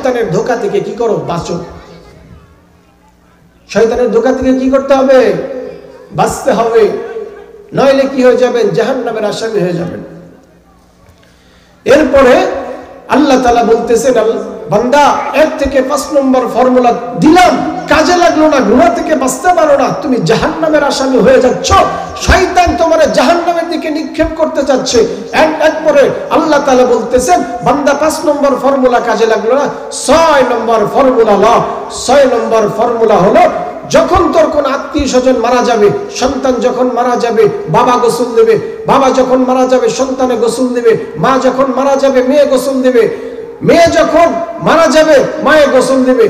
শয়তানের ধোঁকা থেকে কি করো? বাঁচো। শয়তানের ধোঁকা থেকে কি করতে হবে? বাঁচতে হবে, নইলে কি হয়ে যাবেন? জাহান্নামের আসামি হয়ে যাবেন। এরপরে আল্লাহ তাআলা বলতেছেন, বান্দা 1 থেকে 5 নম্বর ফর্মুলা দিলাম, কাজে লাগলো না, গুনাহ থেকে বাঁচতে পারো না, তুমি জাহান্নামের আসামি হয়ে যাচ্ছ। শয়তান তোমার জাহান্নামের দিকে নিক্ষেপ করতে যাচ্ছে। এরপরে আল্লাহ তাআলা বলতেছেন, বান্দা 5 নম্বর ফর্মুলা কাজে লাগলো না, 6 নম্বর ফর্মুলা লাও। 6 নম্বর ফর্মুলা হলো, যখন তোর কোন আত্মীয় স্বজন মারা যাবে, সন্তান যখন মারা যাবে বাবা গোসল দেবে, বাবা যখন মারা যাবে সন্তানে গোসল দেবে, মা যখন মারা যাবে মেয়ে গোসল দেবে, মেয়ে যখন মারা যাবে মায়ে গোসল দেবে।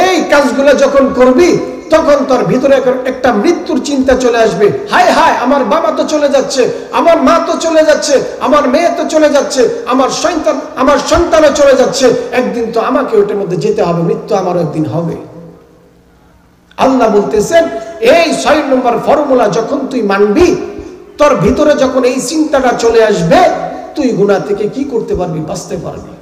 এই কাজগুলো যখন করবি তখন তোর ভিতরে একটা মৃত্যুর চিন্তা চলে আসবে। হায় হায়, আমার বাবা তো চলে যাচ্ছে, আমার মা তো চলে যাচ্ছে, আমার মেয়ে তো চলে যাচ্ছে, আমার সন্তানও চলে যাচ্ছে, একদিন তো আমাকে ওটার মধ্যে যেতে হবে, মৃত্যু আমারও একদিন হবে। আল্লাহ বলতেছেন, এই 6 নম্বর ফর্মুলা যখন তুই মানবি, তোর ভিতরে যখন এই চিন্তাটা চলে আসবে, তুই গুনাহ থেকে কি করতে পারবি? বাঁচতে পারবি।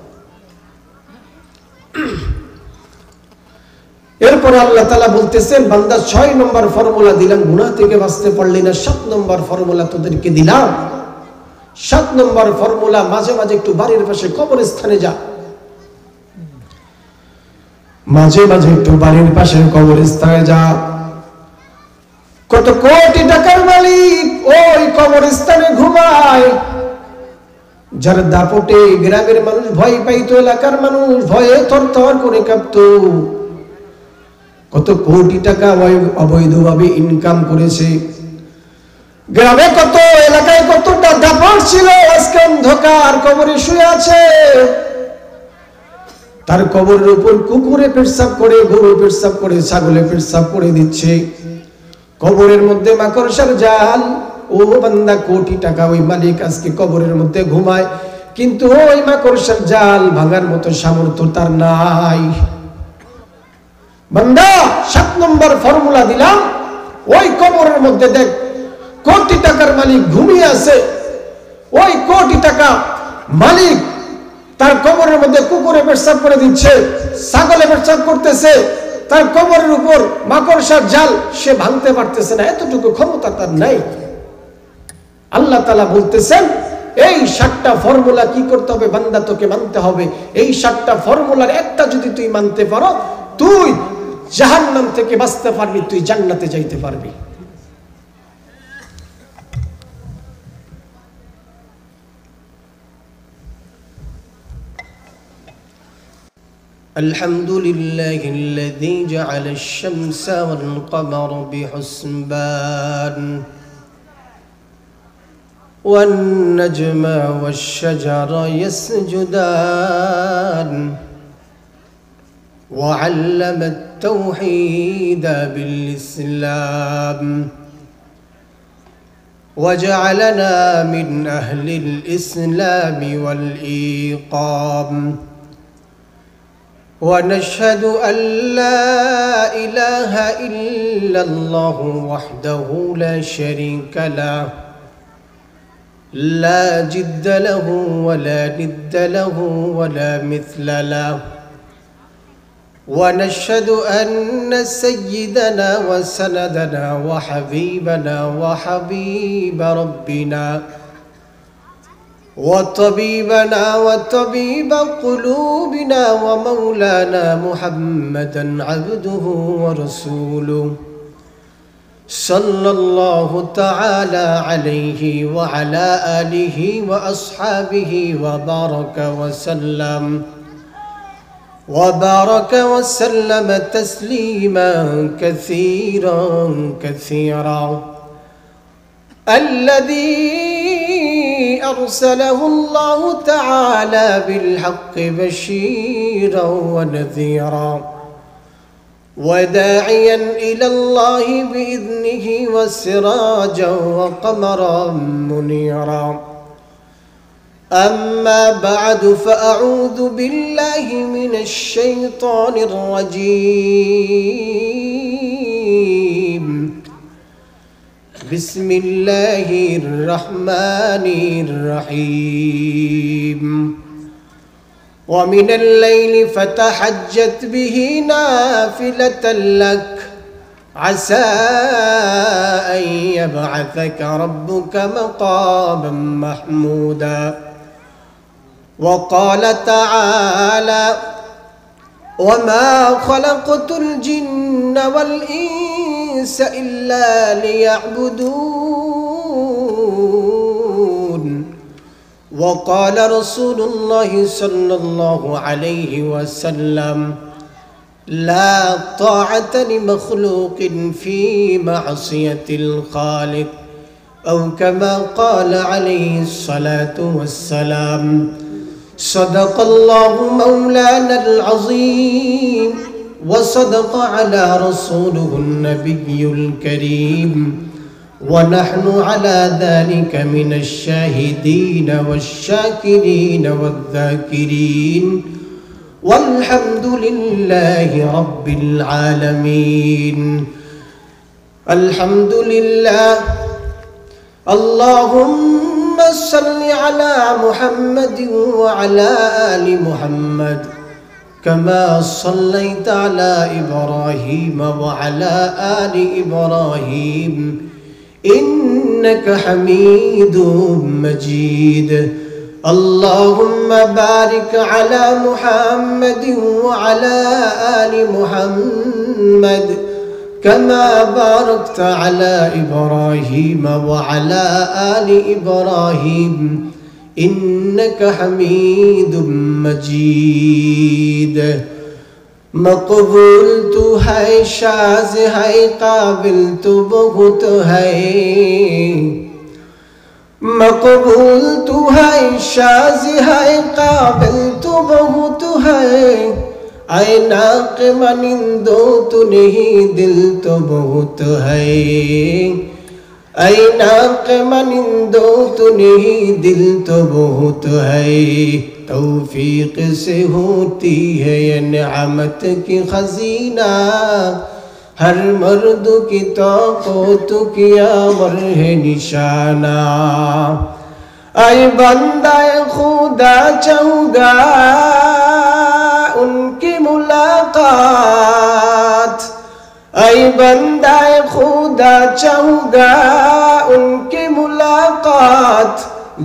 এরপরে আল্লাহ তাআলা বলতেছেন, বান্দা 6 নম্বর ফর্মুলা দিলাম, গুনাহ থেকে বাঁচতে পারলি না, 7 নম্বর ফর্মুলা তোদেরকে দিলাম। 7 নম্বর ফর্মুলা, মাঝে মাঝে একটু বাড়ির পাশে কবরস্থানে যা, মাঝে মাঝে একটু বাড়ির পাশে কবরস্থানে যা। কত কোটি টাকার মালিক ওই কবরস্থানে ঘুমায়, যার দাপটে গ্রামের মানুষ ভয় পাইতো, এলাকার মানুষ ভয়ে থরথর করে কাঁপতো। কত কোটি টাকা অবৈধভাবে ইনকাম করেছে, গ্রামে কত, এলাকায় কতটা দাপট ছিল, আজকে অন্ধকার কবরে শুয়ে আছে। তার কবরের উপর কুকুরে পেশাব করে, গরু পেশাব করে, ছাগলে পেশাব করে দিচ্ছে, কবরের মধ্যে মাকড়সার জাল। ও বান্দা, কোটি টাকা ওই মালিক আজকে কবরের মধ্যে ঘুমায়, কিন্তু ওই মাকড়সার জাল ভাঙার মতো সামর্থ্য তার নাই। বান্দা, 7 নম্বর ফর্মুলা দিলাম, ওই কবরের মধ্যে দেখ কোটি টাকার মালিক ঘুমিয়ে আছে। ওই কোটি টাকা মালিক তার কবরের মধ্যে কুকুরে পেশাব করে দিচ্ছে, ছাগলে পেশাব করতেছে, তার কবরের উপর মাকড়সার জাল সে ভাঙতে পারতেছে না, এতটুকু ক্ষমতা তার নাই। আল্লাহ তাআলা বলতেছেন, এই 7টা ফর্মুলা কি করতে হবে? বান্দা, তোকে মানতে হবে। এই 7টা ফর্মুলার একটা যদি তুই মানতে পারো, তুই জাহান্নাম থেকে বাঁচতে পারবি, তুই জান্নাতে যাইতে পারবি। الحمد لله الذي جعل الشمس والقمر بحسبان والنجم والشجر يسجدان وعلم التوحيد بالإسلام وجعلنا من أهل الإسلام والإيقام ونشهد أن لا إله إلا الله وحده لا شريك له لا جد له ولا ند له ولا مثل له ونشهد أن سيدنا وسندنا وحبيبنا وحبيب ربنا وطبيبنا وطبيب قلوبنا ومولانا محمدا عبده ورسوله صلى الله تعالى عليه وعلى آله وأصحابه وبارك وسلم تسليما كثيرا كثيرا الذي أرسله الله تعالى بالحق بشيرا ونذيرا وداعيا إلى الله بإذنه وسراجا وقمرا منيرا أما بعد فأعوذ بالله من الشيطان الرجيم بسم الله الرحمن الرحيم ومن الليل فتهجد به نافلة لك عسى أن يبعثك ربك مقاما محمودا وقال تعالى وما خلقت الجن والإنس إلا ليعبدون وقال رسول الله صلى الله عليه وسلم لا طاعة لمخلوق في معصية الخالق أو كما قال عليه الصلاة والسلام صدق الله مولانا العظيم وصدق على رسوله النبي الكريم ونحن على ذلك من الشاهدين والشاكرين والذاكرين والحمد لله رب العالمين الحمد لله اللهم صل على محمد وعلى آل محمد كما صليت على إبراهيم وعلى آل إبراهيم إنك حميد مجيد اللهم بارك على محمد وعلى آل محمد كما باركت على إبراهيم وعلى آل إبراهيم إنك حميد مجيد مقبول تو ہے شاز ہے قابل تو بہت ہے مقبول تو ہے شاز ہے قابل تو بہت ہے اے ناق منندو تو نہیں دل تو بہت ہے اے ناق منندو تو نہیں دل تو بہت ہے توفیق سے ہوتی ہے یہ نعمت کی خزینہ ہر مرد کی طاقت کیا ور ہے نشانہ اے بندہ خدا چاہوں گا ان کی ملاقات اے بندہ خدا چاہوں گا ان کی ملاقات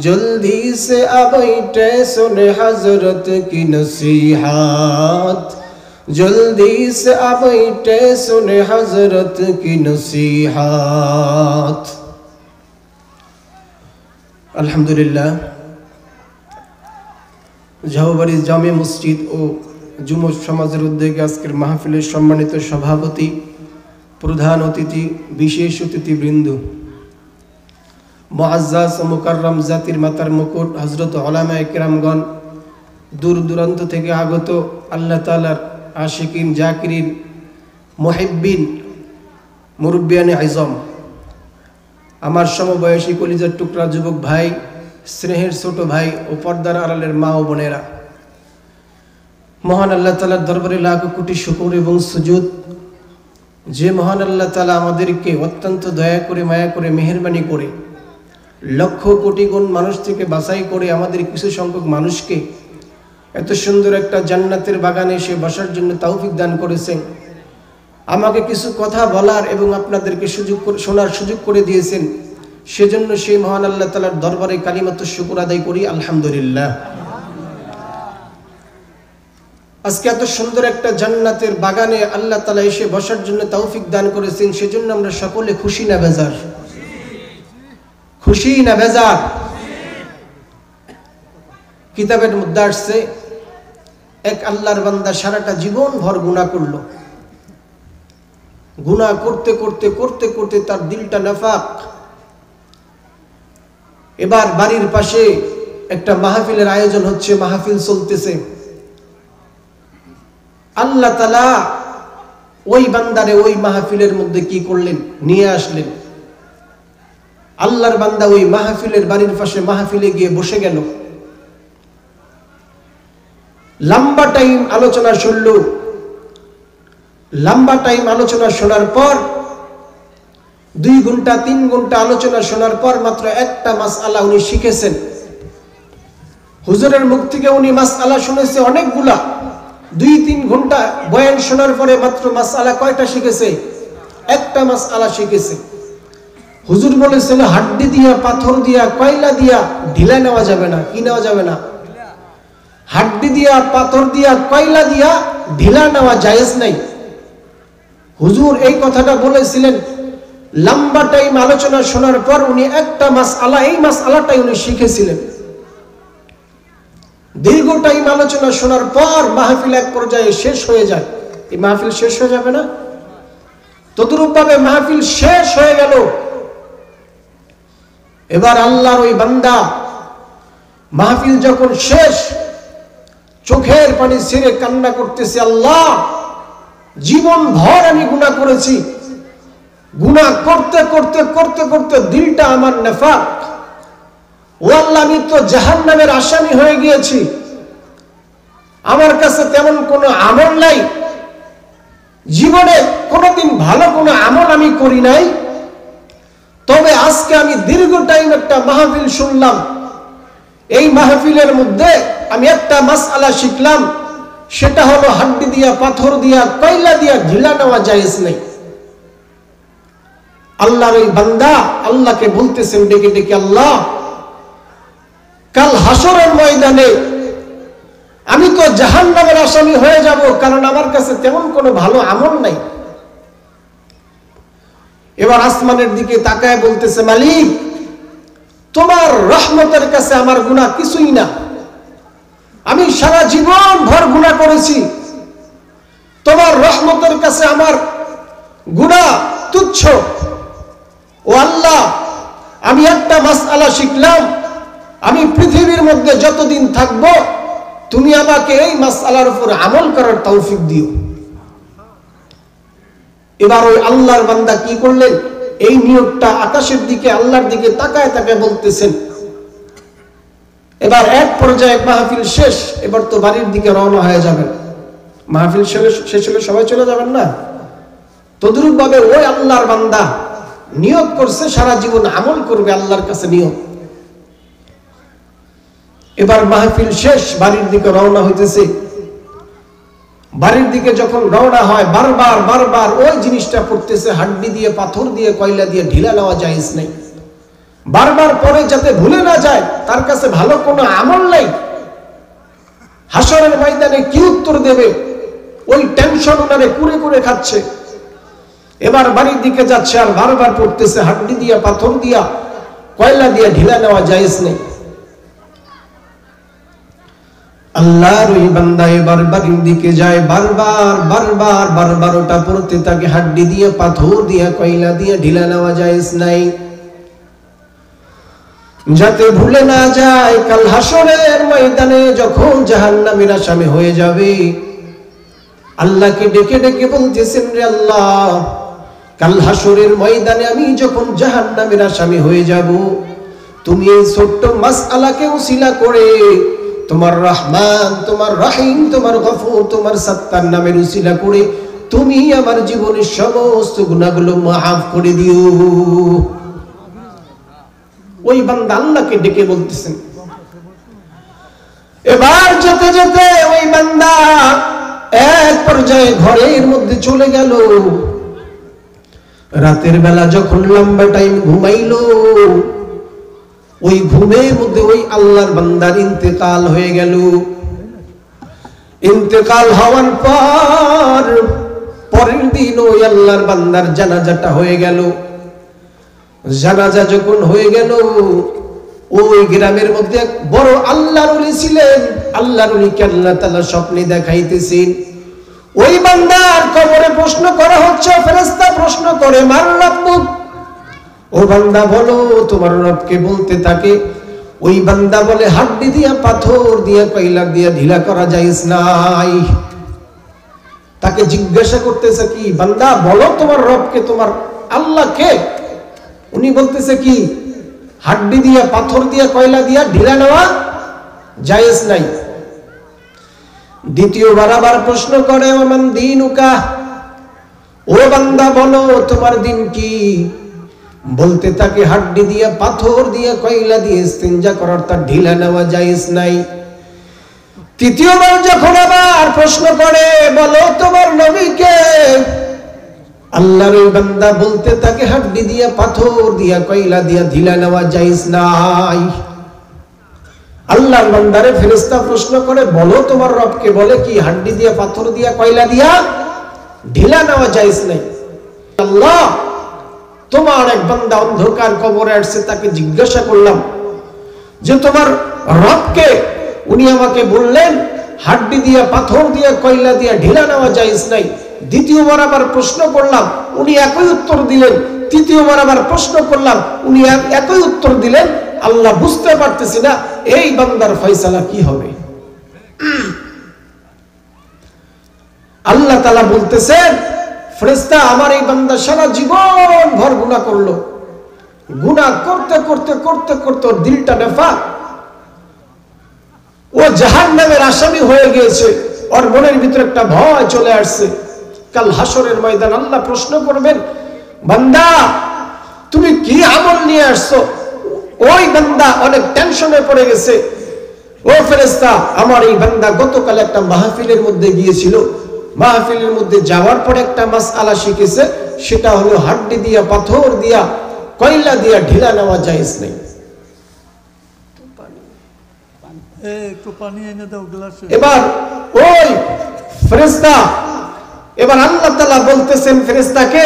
جلدی سے ابیٹے سن حضرت کی نصیحت جلدی سے ابیٹے سن حضرت کی نصیحت আলহামদুলিল্লাহ ঝাউবাড়ি জামে মসজিদ ও যুব সমাজের উদ্যোগে আজকের মাহফিলের সম্মানিত সভাপতি প্রধান অতিথি বিশেষ অতিথিবৃন্দ মুআজ্জাজ ও মুকাররম জাতির মাতার মুকুট হযরত উলামায়ে কিরামগণ দূর দূরান্ত থেকে আগত আল্লাহ তাআলার আশিকিন জাকিরিন মুহিব্বিন মুরব্বিয়ানে আযম আমার সমবয়সী কলিজার টুকরা যুবক ভাই স্নেহের ছোট ভাই ও পর্দার আড়ালের মা ও বোনেরা মহান আল্লাহ তাআলার দরবারে লাখ কোটি শুকর এবং সুজুদ যে মহান আল্লাহ তাআলা আমাদেরকে অত্যন্ত দয়া করে মায়া করে মেহেরবানি করে লক্ষ কোটি গুণ মানুষ থেকে বাছাই করে আমাদের কিছু সংখ্যক মানুষকে এত সুন্দর একটা জান্নাতের বাগানে এসে বসার জন্য তৌফিক দান করেছেন আমাকে কিছু কথা বলার এবং আপনাদেরকে শোনার সুযোগ করে দিয়েছেন সেজন্য সেই মহান আল্লাহ তাআলার দরবারে কালিমাতুশ শুকর আদায় করি আলহামদুলিল্লাহ আজকে এত সুন্দর একটা জান্নাতের বাগানে আল্লাহ তাআলা এসে বসার জন্য তৌফিক দান করেছেন সেজন্য আমরা সকলে খুশি না বেজার খুশি না বেজার কিতাবের মধ্যে আসছে এক আল্লাহর বান্দা সারাটা জীবন ভর গুনাহ করলো গুনাহ করতে করতে করতে করতে তার দিলটা নাফাক এবার বাড়ির পাশে একটা মাহফিলের আয়োজন হচ্ছে মাহফিল চলতেছে আল্লাহ তাআলা ওই বান্দারে ওই মাহফিলের মধ্যে কি করলেন নিয়ে আসলেন আল্লাহর বান্দা ওই মাহফিলের বাড়ির পাশে মাহফিলে গিয়ে বসে গেল লম্বা টাইম আলোচনা শুনলো লম্বা টাইম আলোচনা শোনার পর 2 ঘন্টা 3 ঘন্টা আলোচনা শোনার পর মাত্র একটা মাসআলা উনি শিখেছেন হুজুরের মুখ থেকে উনি মাসআলা শুনেছে অনেকগুলা, 2-3 ঘন্টা বয়ান শোনার পরে মাত্র মাসআলা কয়টা শিখেছে? একটা মাসআলা শিখেছে। হুজুর বলেছিল হাড্ডি দিয়া, পাথর দিয়া, কয়লা দিয়া ঢিলা নেওয়া যাবে না। কি নেওয়া যাবে না? হাড্ডি দিয়া, পাথর দিয়া, কয়লা দিয়া ঢিলা নেওয়া জায়েজ নাই। হুজুর এই কথাটা বলেছিলেন। লম্বা টাইম আলোচনা শোনার পর উনি একটা মাসআলা, এই মাসআলাটাই উনি শিখেছিলেন। দীর্ঘ টাইম আলোচনা শোনার পর মাহফিল এক পর্যায়ে শেষ হয়ে যায়। এই মাহফিল শেষ হয়ে যাবে না? তদ্রূপ ভাবে মাহফিল শেষ হয়ে গেল। এবার আল্লাহর ওই বান্দা মাহফিল যখন শেষ, চোখের পানি ছেড়ে কান্না করতেছে, আল্লাহ জীবন ভর আমি গুনাহ করেছি, গুনাহ করতে করতে করতে করতে দিলটা আমার নেফাক। ও আল্লাহ, আমি তো জাহান্নামের আসামি হয়ে গিয়েছি। আমার কাছে তেমন কোনো আমল নাই, জীবনে কোনোদিন ভালো কোনো আমল আমি করি নাই। তবে আজকে আমি দীর্ঘ টাইম একটা মাহফিল শুনলাম, এই মাহফিলের মধ্যে আমি একটা মাসআলা শিখলাম, সেটা হলো হাড্ডি দিয়া, পাথর দিয়া, কয়লা দিয়া ঢিলা নেওয়া জায়েজ নেই। আল্লাহর ওই বান্দা আল্লাহকে বলতেছেন ডেকে ডেকে, আল্লাহ কাল হাসরের ময়দানে আমি তো জাহান্নামের আসামি হয়ে যাব, কারণ আমার কাছে তেমন কোনো ভালো আমল নাই। এবার আসমানের দিকে তাকায় বলতেছে, মালিক তোমার রহমতের কাছে আমার গুনাহ কিছুই না, আমি সারা জীবন ভর গুনাহ করেছি, তোমার রহমতের কাছে আমার গুনাহ তুচ্ছ। ও আল্লাহ, আমি একটা মাসআলা শিখলাম, আমি পৃথিবীর মধ্যে যতদিন থাকব তুমি আমাকে এই মাসআলার উপর আমল করার তৌফিক দিও। এবার ওই আল্লাহর বান্দা কি করলেন? এই নিয়তটা আকাশের দিকে, আল্লাহর দিকে তাকায় তাকায় বলতেছেন। এবার এক পর্যায়ে মাহফিল শেষ, এবার তো বাড়ির দিকে রওনা হয়ে যাবেন। মাহফিল শেষ হলে সবাই চলে যাবেন না? তদ্রূপ ভাবে ওই আল্লাহর বান্দা নিয়ত করছে সারা জীবন আমল করবে, আল্লাহর কাছে নিয়ত। এবার মাহফিল শেষ, বাড়ির দিকে রওনা হইতেছে। বাড়ির দিকে যখন রওনা হয় বারবার বারবার ওই জিনিসটা পড়তেছে, হাড্ডি দিয়ে, পাথর দিয়ে, কয়লা দিয়ে ঢিলা নেওয়া জায়েজ নেই। বারবার পরে যাতে ভুলে না যায়, তার কাছে ভালো কোনো আমল নাই। হাসরের ময়দানে কি উত্তর দেবে, ওই টেনশন ওনারে কুরে কুরে খাচ্ছে। এবার বাড়ির দিকে যাচ্ছে আর বারবার পড়তেছে, হাড্ডি দিয়া, পাথর দিয়া, কয়লা দিয়া ঢিলা নেওয়া জায়েজ নেই। আল্লাহর ওই বান্দা এবার বাড়ির দিকে যায়, বারবার বারবার বারবার ওটা পড়তে থাকে, হাড্ডি দিয়ে, পাথর দিয়ে, কয়লা দিয়ে ঢিলা নেওয়া জায়েজ নাই, যাতে ভুলে না যায় কাল হাসরের ময়দানে যখন জাহান্নামের আসামি হয়ে যাবে। আল্লাহকে ডেকে ডেকে বলতেছেন, রে আল্লাহ কাল হাসরের ময়দানে আমি যখন জাহান্নামের আসামি হয়ে যাব, তুমি এই ছোট্ট মাসআলাকে উসিলা করে তোমার রহমান, তোমার রহিম, তোমার গফুর, তোমার সত্তার নামের উসিলা করে তুমি আমার জীবনের সমস্ত গুনাহগুলো মাফ করে দিও। ওই বান্দা আল্লাহকে ডেকে বলতেছেন। এবার যেতে যেতে ওই বান্দা এক পর্যায়ে ঘরের মধ্যে চলে গেল। রাতের বেলা যখন লম্বা টাইম ঘুমাইলো, ওই ঘুমের মধ্যে ওই আল্লাহর বান্দার ইন্তেকাল হয়ে গেল। ইন্তেকাল হওয়ার পর পরের দিন ওই আল্লাহর বান্দার জানাজাটা হয়ে গেল। জানাজা যখন হয়ে গেল, ওই গ্রামের মধ্যে এক বড় আল্লাহর ওলি ছিলেন। আল্লাহর ওলিকে আল্লাহ তাআলা স্বপ্নে দেখাইতেছেন। ওই বান্দার কবরে প্রশ্ন করা হচ্ছে, ফেরেশতা প্রশ্ন করে, মান রাব্বুক, ও বান্দা বলো তোমার রবকে। বলতে থাকে। ওই বান্দা বলে, হাড্ডি দিয়া, পাথর দিয়া, কয়লা দিয়া ঢিলা করা জায়েজ নাই। তাকে জিজ্ঞাসা করতেছে, কি বান্দা বলো তোমার রবকে, তোমার আল্লাহ কে? উনি বলতেছে কি, হাড্ডি দিয়া, পাথর দিয়া, কয়লা দিয়া ঢিলা নেওয়া জায়েজ নাই। দ্বিতীয়বার আবার প্রশ্ন করে, ওমান দীনুকা, ও বান্দা বলো তোমার দিন কি? বলতে থাকে হাড্ডি দিয়ে, পাথর দিয়ে, কয়লা দিয়ে ইস্তিনজা করার তার ঢিলা নেওয়া জায়েজ নাই। তৃতীয়বার যখন আবার প্রশ্ন করে, বলো তোমার নবীকে, আল্লাহর ওই বান্দা বলতে থাকে হাড্ডি দিয়ে, পাথর দিয়ে, কয়লা দিয়ে ঢিলা নেওয়া জায়েজ নাই। আল্লাহর বান্দারে ফেরেশতা প্রশ্ন করে, বলো তোমার রবকে, বলে কি হাড্ডি দিয়ে, পাথর দিয়ে, কয়লা দিয়া ঢিলা নেওয়া জায়েজ নাই। আল্লাহ, তোমার এক বান্দা অন্ধকার কবরে আসছে, তাকে জিজ্ঞাসা করলাম যে তোমার রবকে, উনি আমাকে বললেন হাড্ডি দিয়ে, পাথর দিয়ে, কয়লা দিয়ে ঢিলা নেওয়া জায়েজ নাই। দ্বিতীয়বার আবার প্রশ্ন করলাম, উনি একই উত্তর দিলেন। তৃতীয়বার আবার প্রশ্ন করলাম, উনি একই উত্তর দিলেন। আল্লাহ বুঝতে পারতেছি না এই বান্দার ফয়সালা কি হবে। আল্লাহ তাআলা বলতেছেন, ফেরেশতা, আমার এই বান্দা সারা জীবন ভর গুনাহ করলো, গুনাহ করতে করতে করতে করতে ওর দিলটা নেফাক, ও জাহান্নামের আসামি হয়ে গিয়েছে। ওর মনের ভিতরে একটা ভয় চলে আসছে। কাল হাসরের ময়দান আল্লাহ প্রশ্ন করবেন, বান্দা তুমি কি আমল নিয়ে আসছো? ওই বান্দা অনেক টেনশনে পড়ে গেছে। ও ফেরেশতা, আমার এই বান্দা গতকাল একটা মাহফিলের মধ্যে গিয়েছিল, মাহফিলের মধ্যে যাওয়ার পর একটা মাসআলা শিখেছে, সেটা হলো হাড্ডি দিয়া, পাথর দিয়া, কয়লা দিয়া ঢিলা নেওয়া জায়েজ নেই। এবার ওই ফেরেশতা, এবার আল্লাহ তাআলা বলতেছেন ফেরেশতাকে,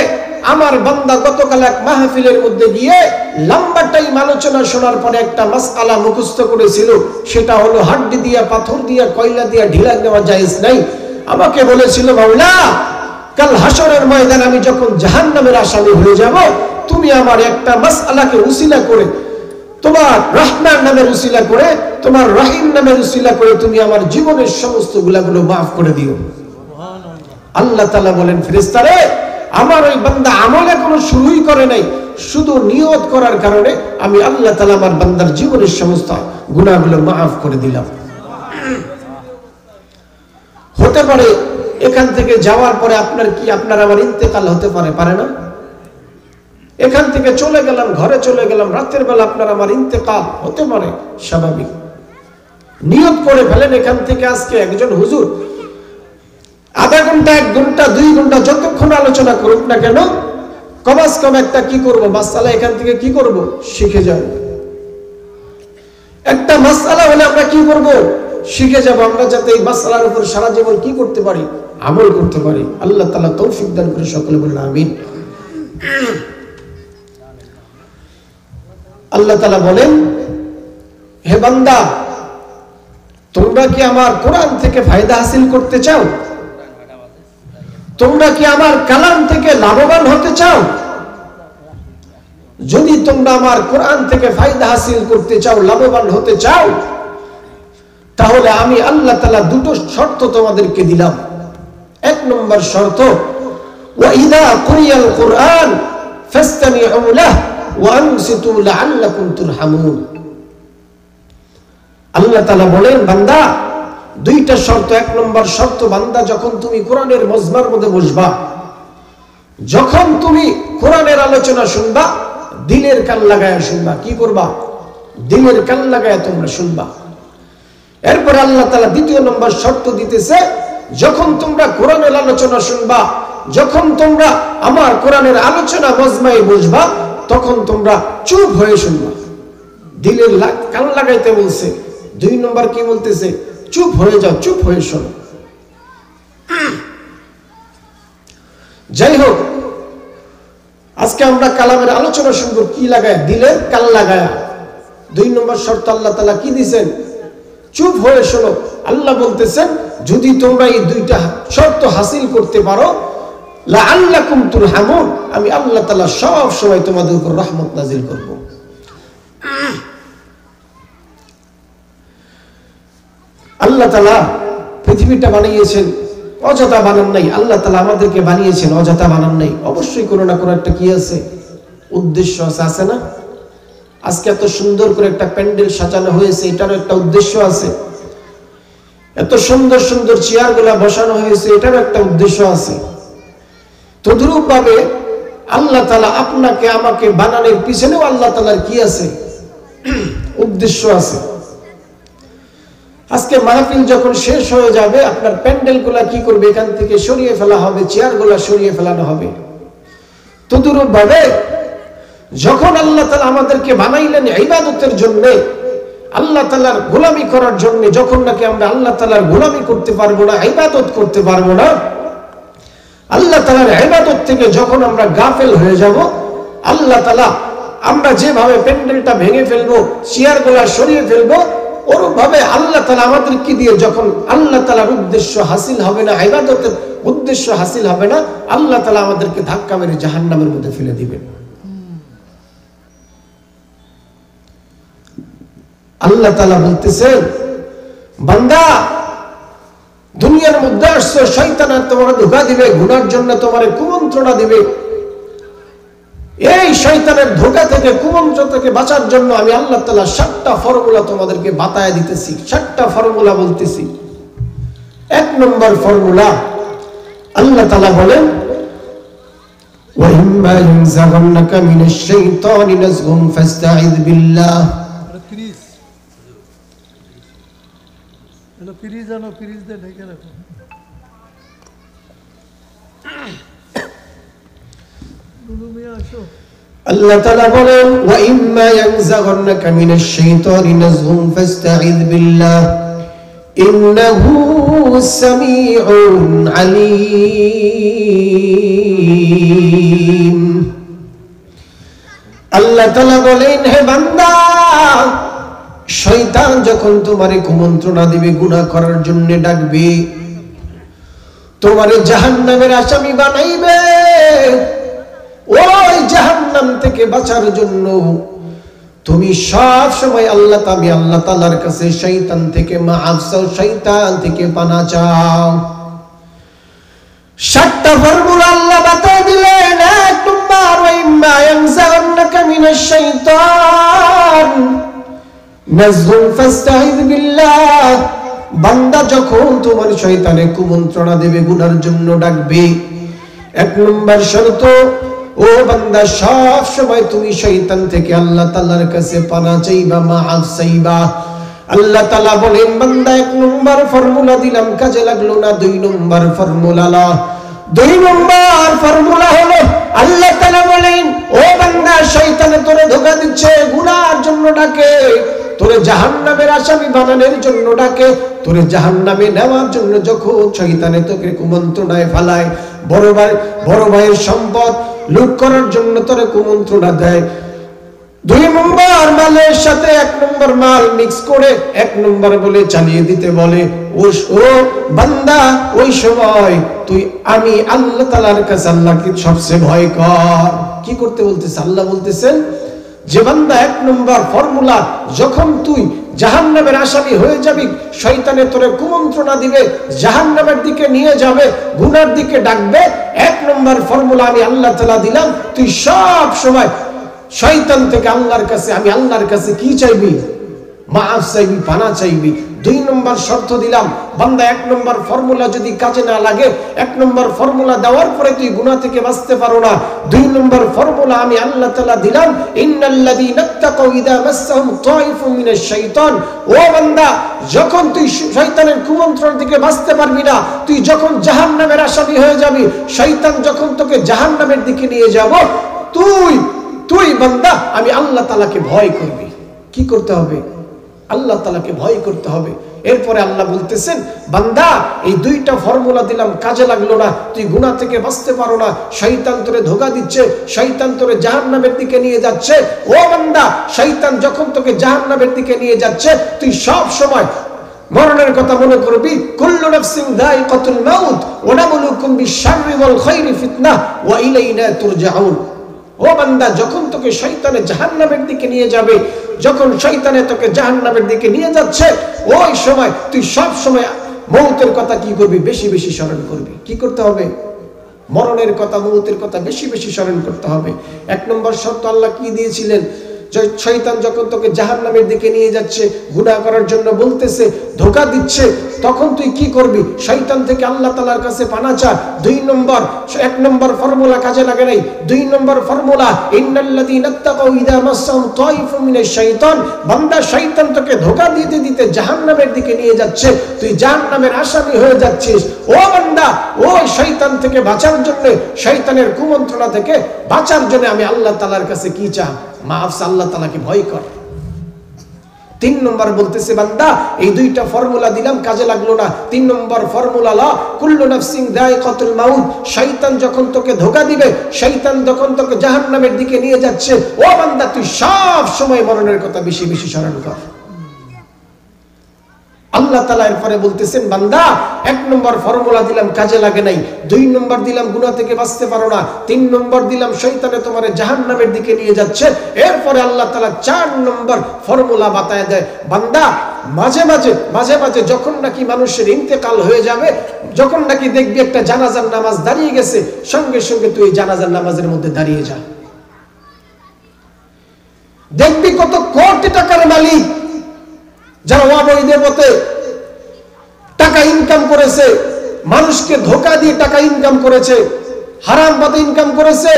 আমার বান্দা গতকাল এক মাহফিলের মধ্যে গিয়ে লম্বা টাইম আলোচনা শোনার পরে একটা মাসআলা মুখস্থ করেছিল, সেটা হলো হাড্ডি দিয়া, পাথর দিয়া, কয়লা দিয়া ঢিলা নেওয়া জায়েজ নাই। আমাকে বলেছিল, মাওলা, কাল হাসরের ময়দানে আমি যখন জাহান্নামের আসামি হয়ে যাব, তুমি আমার একটা মাসআলাকে উসিলা করে, তোমার রহমান নামের উসিলা করে, তোমার রহিম নামের উসিলা করে তুমি আমার জীবনের সমস্ত গুনাহগুলো মাফ করে দিও। আল্লাহ তাআলা বলেন, ফেরেশতারে, আমার ওই বান্দা আমল এখনো শুরুই করে নাই, শুধু নিয়ত করার কারণে আমি আল্লাহ তাআলা আমার বান্দার জীবনের সমস্ত গুনাহগুলো মাফ করে দিলাম। হতে পারে এখান থেকে যাওয়ার পরে আপনার কি, আপনার আমার ইন্তেকাল হতে পারে, পারে না? এখান থেকে চলে গেলাম, ঘরে চলে গেলাম, রাতের বেলা আপনার আমার ইন্তেকাল হতে পারে, স্বাভাবিক। নিয়ত করে ফেলেন, এখান থেকে আজকে একজন হুজুর আধা ঘন্টা, 1 ঘন্টা, 2 ঘন্টা যতক্ষণ আলোচনা করুক না কেন, কমাস কম একটা কি করবো, মাসআলা এখান থেকে কি করব, শিখে যাব। একটা মাসআলা হলে আমরা কি করব, শিখে যাব। আমরা যাতে এই মাসআলার উপর সারা জীবন কি করতে পারি, আমল করতে পারি। আল্লাহ তাআলা তৌফিক দান করে সকলে বলেন আমিন। আল্লাহ তাআলা বলেন, হে বান্দা, তোমরা কি আমার কোরআন থেকে ফায়দা হাসিল করতে চাও? তোমরা কি আমার কালাম থেকে লাভবান হতে চাও? যদি তোমরা আমার কোরআন থেকে ফায়দা হাসিল করতে চাও, লাভবান হতে চাও, তাহলে আমি আল্লাহ তাআলা দুটো শর্ত তোমাদেরকে দিলাম। 1 নম্বর শর্ত, ওয়া ইযা কুরিয়াল কুরআন ফাসতামিউ লাহু ওয়া আনসিতু লাআল্লাকুম তুরহামুন। আল্লাহ তাআলা বলেন, বান্দা, 2টা শর্ত। 1 নম্বর শর্ত, বান্দা যখন তুমি কোরআনের মজমার মধ্যে বসবা, যখন তুমি কোরআনের আলোচনা শুনবা, দিলের কান লাগায়া শুনবা। কি করবা? দিলের কান লাগায়া তোমরা শুনবা। এরপর আল্লাহ তাআলা 2 নম্বর শর্ত দিতেছে, যখন তোমরা কোরআনের আলোচনা শুনবা, যখন তোমরা আমার কোরআনের আলোচনা মজমায় বসবা, তখন তোমরা চুপ হয়ে শুনবা। দিলের কান লাগাইতে বলছে। 2 নম্বর কি বলতেছে? চুপ হয়ে যাও, চুপ হয়ে শোনো। যাই হোক, আজকে আমরা কালামের আলোচনা শুনবো কি লাগায়? দিলের কান লাগায়া। 2 নম্বর শর্ত আল্লাহ তাআলা কি দিয়েছেন? চুপ হয়ে শোনো। আল্লাহ বলতেছেন, যদি তোমরা এই 2টা শর্ত হাসিল করতে পারো, লাআল্লাকুম তুরহামুন, আমি আল্লাহ তাআলা সব সময় তোমাদের উপর রহমত নাজিল করব। আল্লাহ তাআলা পৃথিবীটা বানিয়েছেন, অযথা বানান নাই। আল্লাহ তাআলা আমাদেরকে বানিয়েছেন, অযথা বানান নাই। অবশ্যই কোনো না কোনো একটা কি আছে, উদ্দেশ্য আছে, আছে না? আজকে এত সুন্দর করে একটা প্যান্ডেল সাজানো হয়েছে, এটারও একটা উদ্দেশ্য আছে। এত সুন্দর সুন্দর চেয়ারগুলা বসানো হয়েছে, এটারও একটা উদ্দেশ্য আছে। তদ্রূপ ভাবে আল্লাহ তাআলা আপনাকে আমাকে বানানোর পিছনেও আল্লাহ তাআলার কি আছে, উদ্দেশ্য আছে। আজকে মাহফিল যখন শেষ হয়ে যাবে, আপনার প্যান্ডেলগুলা কি করবে, এখান থেকে সরিয়ে ফেলা হবে, চেয়ারগুলা সরিয়ে ফেলানো হবে। তদুরূপ ভাবে যখন আল্লাহ তাআলা আমাদেরকে বানাইলেন ইবাদতের জন্য, আল্লাহ তাআলার গোলামি করার জন্য, যখন নাকি আমরা আল্লাহ তাআলার গোলামি করতে পারবো না, ইবাদত করতে পারবো না, আল্লাহ তাআলার ইবাদত থেকে যখন আমরা গাফেল হয়ে যাব, আল্লাহ তাআলা আমরা যেভাবে প্যান্ডেলটা ভেঙে ফেলবো, চেয়ারগুলা সরিয়ে ফেলবো, ওরূপ ভাবে আল্লাহ তাআলা আমাদেরকে দিয়ে যখন আল্লাহ তাআলার উদ্দেশ্য হাসিল হবে না, ইবাদতের উদ্দেশ্য হাসিল হবে না, আল্লাহ তাআলা আমাদেরকে ধাক্কা মেরে জাহান্নামের মধ্যে ফেলে দিবেন। আল্লাহ তাআলা বলতেছেন, বান্দা দুনিয়ার মধ্যে আসছো, শয়তান তোমার ধোঁকা দিবে, গুনার জন্য তোমার কুমন্ত্রণা দিবে। এই শয়তানের ধোঁকা থেকে, কুমন্ত্র থেকে বাঁচার জন্য আমি আল্লাহ তাআলা 7টা ফর্মুলা তোমাদেরকে বাতায় দিতেছি। 7টা ফর্মুলা বলতেছি। 1 নম্বর ফর্মুলা, আল্লাহ তাআলা বলেন, ওয়া ইম্মা ইয়ানজাগান্নাকা মিনাশ শাইতানি নাজগুন ফাস্তাইয বিল্লাহ। আল্লাহ তাআলা বলেন, ওয়া ইম্মা ইয়ানজাগান্নাকা মিনাশ শাইতানি নাজগুন ফাস্তাইয বিল্লাহ ইন্নাহু সামিউন আলীম। আল্লাহ তাআলা বলেন, হে বান্দা, শয়তান যখন তোমারে কুমন্ত্রণা দিবে, গুনাহ করার জন্য ডাকবে, তোমারে জাহান্নামের আসামি বানাইবে, ওই জাহান্নাম থেকে বাঁচার জন্য তুমি সব সময় আল্লাহ তাআলার কাছে শয়তান থেকে মাআফ চাও, শয়তান থেকে পানা চাও। 7টা ফর্মুলা আল্লাহ বাতায় দিলেন। 1 নম্বর, ওয়া ইম্মা ইয়ানজাগান্নাকা মিনাশ শাইতান নাজগুন ফাস্তাইয বিল্লাহ। বান্দা যখন তোমার শয়তানে কুমন্ত্রণা দেবে, গুনার জন্য ডাকবে, 1 নম্বর শর্ত, ও বান্দা সব সময় তুমি শয়তান থেকে আল্লাহ তাআলার কাছে পানা চাইবা, মাআফ চাইবা। আল্লাহ তাআলা বলেন, বান্দা 1 নম্বর ফর্মুলা দিলাম, কাজে লাগলো না। 2 নম্বর ফর্মুলা লা। 2 নম্বর ফর্মুলা হলো, আল্লাহ তাআলা বলেন, ও বান্দা, শয়তানে তোরে ধোঁকা দিচ্ছে, গুনার জন্য ডাকে, তোরে জাহান্নামের আসামি বানানোর জন্য ডাকে, তোরে জাহান্নামে নেওয়ার জন্য যখন শয়তানে তোকে কুমন্ত্রণায় ফেলায়, বড় ভাইয়ের সম্পদ লুট করার জন্য তোরে কুমন্ত্রণা দেয়, 2 নম্বর মালের সাথে 1 নম্বর মাল মিক্স করে 1 নম্বর বলে চালিয়ে দিতে বলে, ও বান্দা, ওই সময় তুই আমি আল্লাহ তাআলার কাছে আল্লাহকে সবচেয়ে ভয় কর। কি করতে বলতেছে? আল্লাহ বলতেছেন যে বান্দা 1 নম্বর ফর্মুলা, যখন তুই জাহান্নামের আসামি হয়ে যাবি, শয়তানে তোরে কুমন্ত্রণা দিবে, জাহান্নামের দিকে নিয়ে যাবে, গুনার দিকে ডাকবে, 1 নম্বর ফর্মুলা আমি আল্লাহ তাআলা দিলাম, তুই সব সময় শয়তান থেকে আল্লাহর কাছে, আমি আল্লাহর কাছে কি চাইবি? মাআফ চাইবি, পানা চাইবি। 2 নম্বর শর্ত দিলাম, বান্দা 1 নম্বর ফর্মুলা যদি কাজে না লাগে, 1 নম্বর ফর্মুলা দেওয়ার পরে তুই গুনাহ থেকে বাঁচতে পারো না, 2 নম্বর ফর্মুলা আমি আল্লাহ তাআলা দিলাম, ইন্নাল্লাযীনা তাকাউ ইযা মাসসাহুম তায়িফুম মিনাশ শাইতান। ও বান্দা, যখন তুই শয়তানের কুমন্ত্রণ থেকে বাঁচতে পারবি না, তুই যখন জাহান্নামের আসামি হয়ে যাবি, শয়তান যখন তোকে জাহান্নামের দিকে নিয়ে যাব, তুই বান্দা আমি আল্লাহ তাআলাকে ভয় করবি। কি করতে হবে? আল্লাহ তাআলাকে ভয় করতে হবে। এরপরে আল্লাহ বলতেছেন, বান্দা, এই 2টা ফর্মুলা দিলাম, কাজে লাগলো না, তুই গুনাহ থেকে বাঁচতে পারো না, শয়তান তোরে ধোঁকা দিচ্ছে, শয়তান তোরে জাহান্নামের দিকে নিয়ে যাচ্ছে। ও বান্দা, শয়তান যখন তোকে জাহান্নামের দিকে নিয়ে যাচ্ছে, তুই সব সময় মরণের কথা মনে করবি। কুল্লু নাফসিন যায়িকাতুল মাউত ওয়া নাবলুকুম বিশ-শাররি ওয়াল খায়রি ফিতনাহ ওয়া ইলাইনা তুরজাউন। ও বান্দা, যখন তোকে শয়তানে জাহান্নামের দিকে নিয়ে যাবে, যখন শয়তানে তোকে জাহান্নামের দিকে নিয়ে যাচ্ছে, ওই সময় তুই সব সময় মৌতের কথা কি করবি? বেশি বেশি স্মরণ করবি। কি করতে হবে? মরণের কথা, মৌতের কথা বেশি বেশি স্মরণ করতে হবে। 1 নম্বর শর্ত আল্লাহ কি দিয়েছিলেন? শয়তান যখন তোকে জাহান্নামের দিকে নিয়ে যাচ্ছে, গুনাহ করার জন্য বলতেছে, ধোঁকা দিচ্ছে, তখন তুই কি করবি? শয়তান থেকে আল্লাহ তাআলার কাছে পানা চা। 2 নম্বর, 1 নম্বর ফর্মুলা কাজে লাগে নাই। 2 নম্বর ফর্মুলা, ইন্নাল্লাযীনা তাকাউ ইযা মাসসাহুম তায়িফুম মিনাশ শাইতান। বান্দা, শয়তান তোকে ধোঁকা দিতে দিতে জাহান্নামের দিকে নিয়ে যাচ্ছে, তুই জাহান্নামের আসামি হয়ে যাচ্ছিস। ও বান্দা, ওই শয়তান থেকে বাঁচার জন্য, শয়তানের কুমন্ত্রণা থেকে বাঁচার জন্য আমি আল্লাহ তাআলার কাছে কি চা? মাফ, আল্লাহ তাআলাকে ভয় কর। 3 নম্বর বলতেছে, বান্দা এই 2টা ফর্মুলা দিলাম, কাজে লাগলো না। 3 নম্বর ফর্মুলা, লা কুল্লু নাফসিন যায়কাতুল মাউত। শয়তান যখন তোকে ধোঁকা দিবে, শয়তান যখন তোকে জাহান্নামের দিকে নিয়ে যাচ্ছে, ও বান্দা তুই সব সময় মরণের কথা বেশি বেশি স্মরণ কর। আল্লাহ তাআলা এরপরে বলতেছেন, বান্দা 1 নম্বর ফর্মুলা দিলাম, কাজে লাগে নাই। 2 নম্বর দিলাম, গুনাহ থেকে বাঁচতে পারো না। 3 নম্বর দিলাম, শয়তানে তোমার জাহান্নামের দিকে নিয়ে যাচ্ছে। এরপরে আল্লাহ তাআলা 4 নম্বর ফর্মুলা বাতায় দেয়, বান্দা মাঝে মাঝে যখন নাকি মানুষের ইন্তেকাল হয়ে যাবে, যখন নাকি দেখবি একটা জানাজার নামাজ দাঁড়িয়ে গেছে, সঙ্গে সঙ্গে তুই জানাজার নামাজের মধ্যে দাঁড়িয়ে যা। দেখবি কত কোটি টাকার মালিক যারা অবৈধ পথে টাকা ইনকাম করেছে, মানুষকে ধোঁকা দিয়ে টাকা ইনকাম করেছে, হারাম পথে ইনকাম করেছে,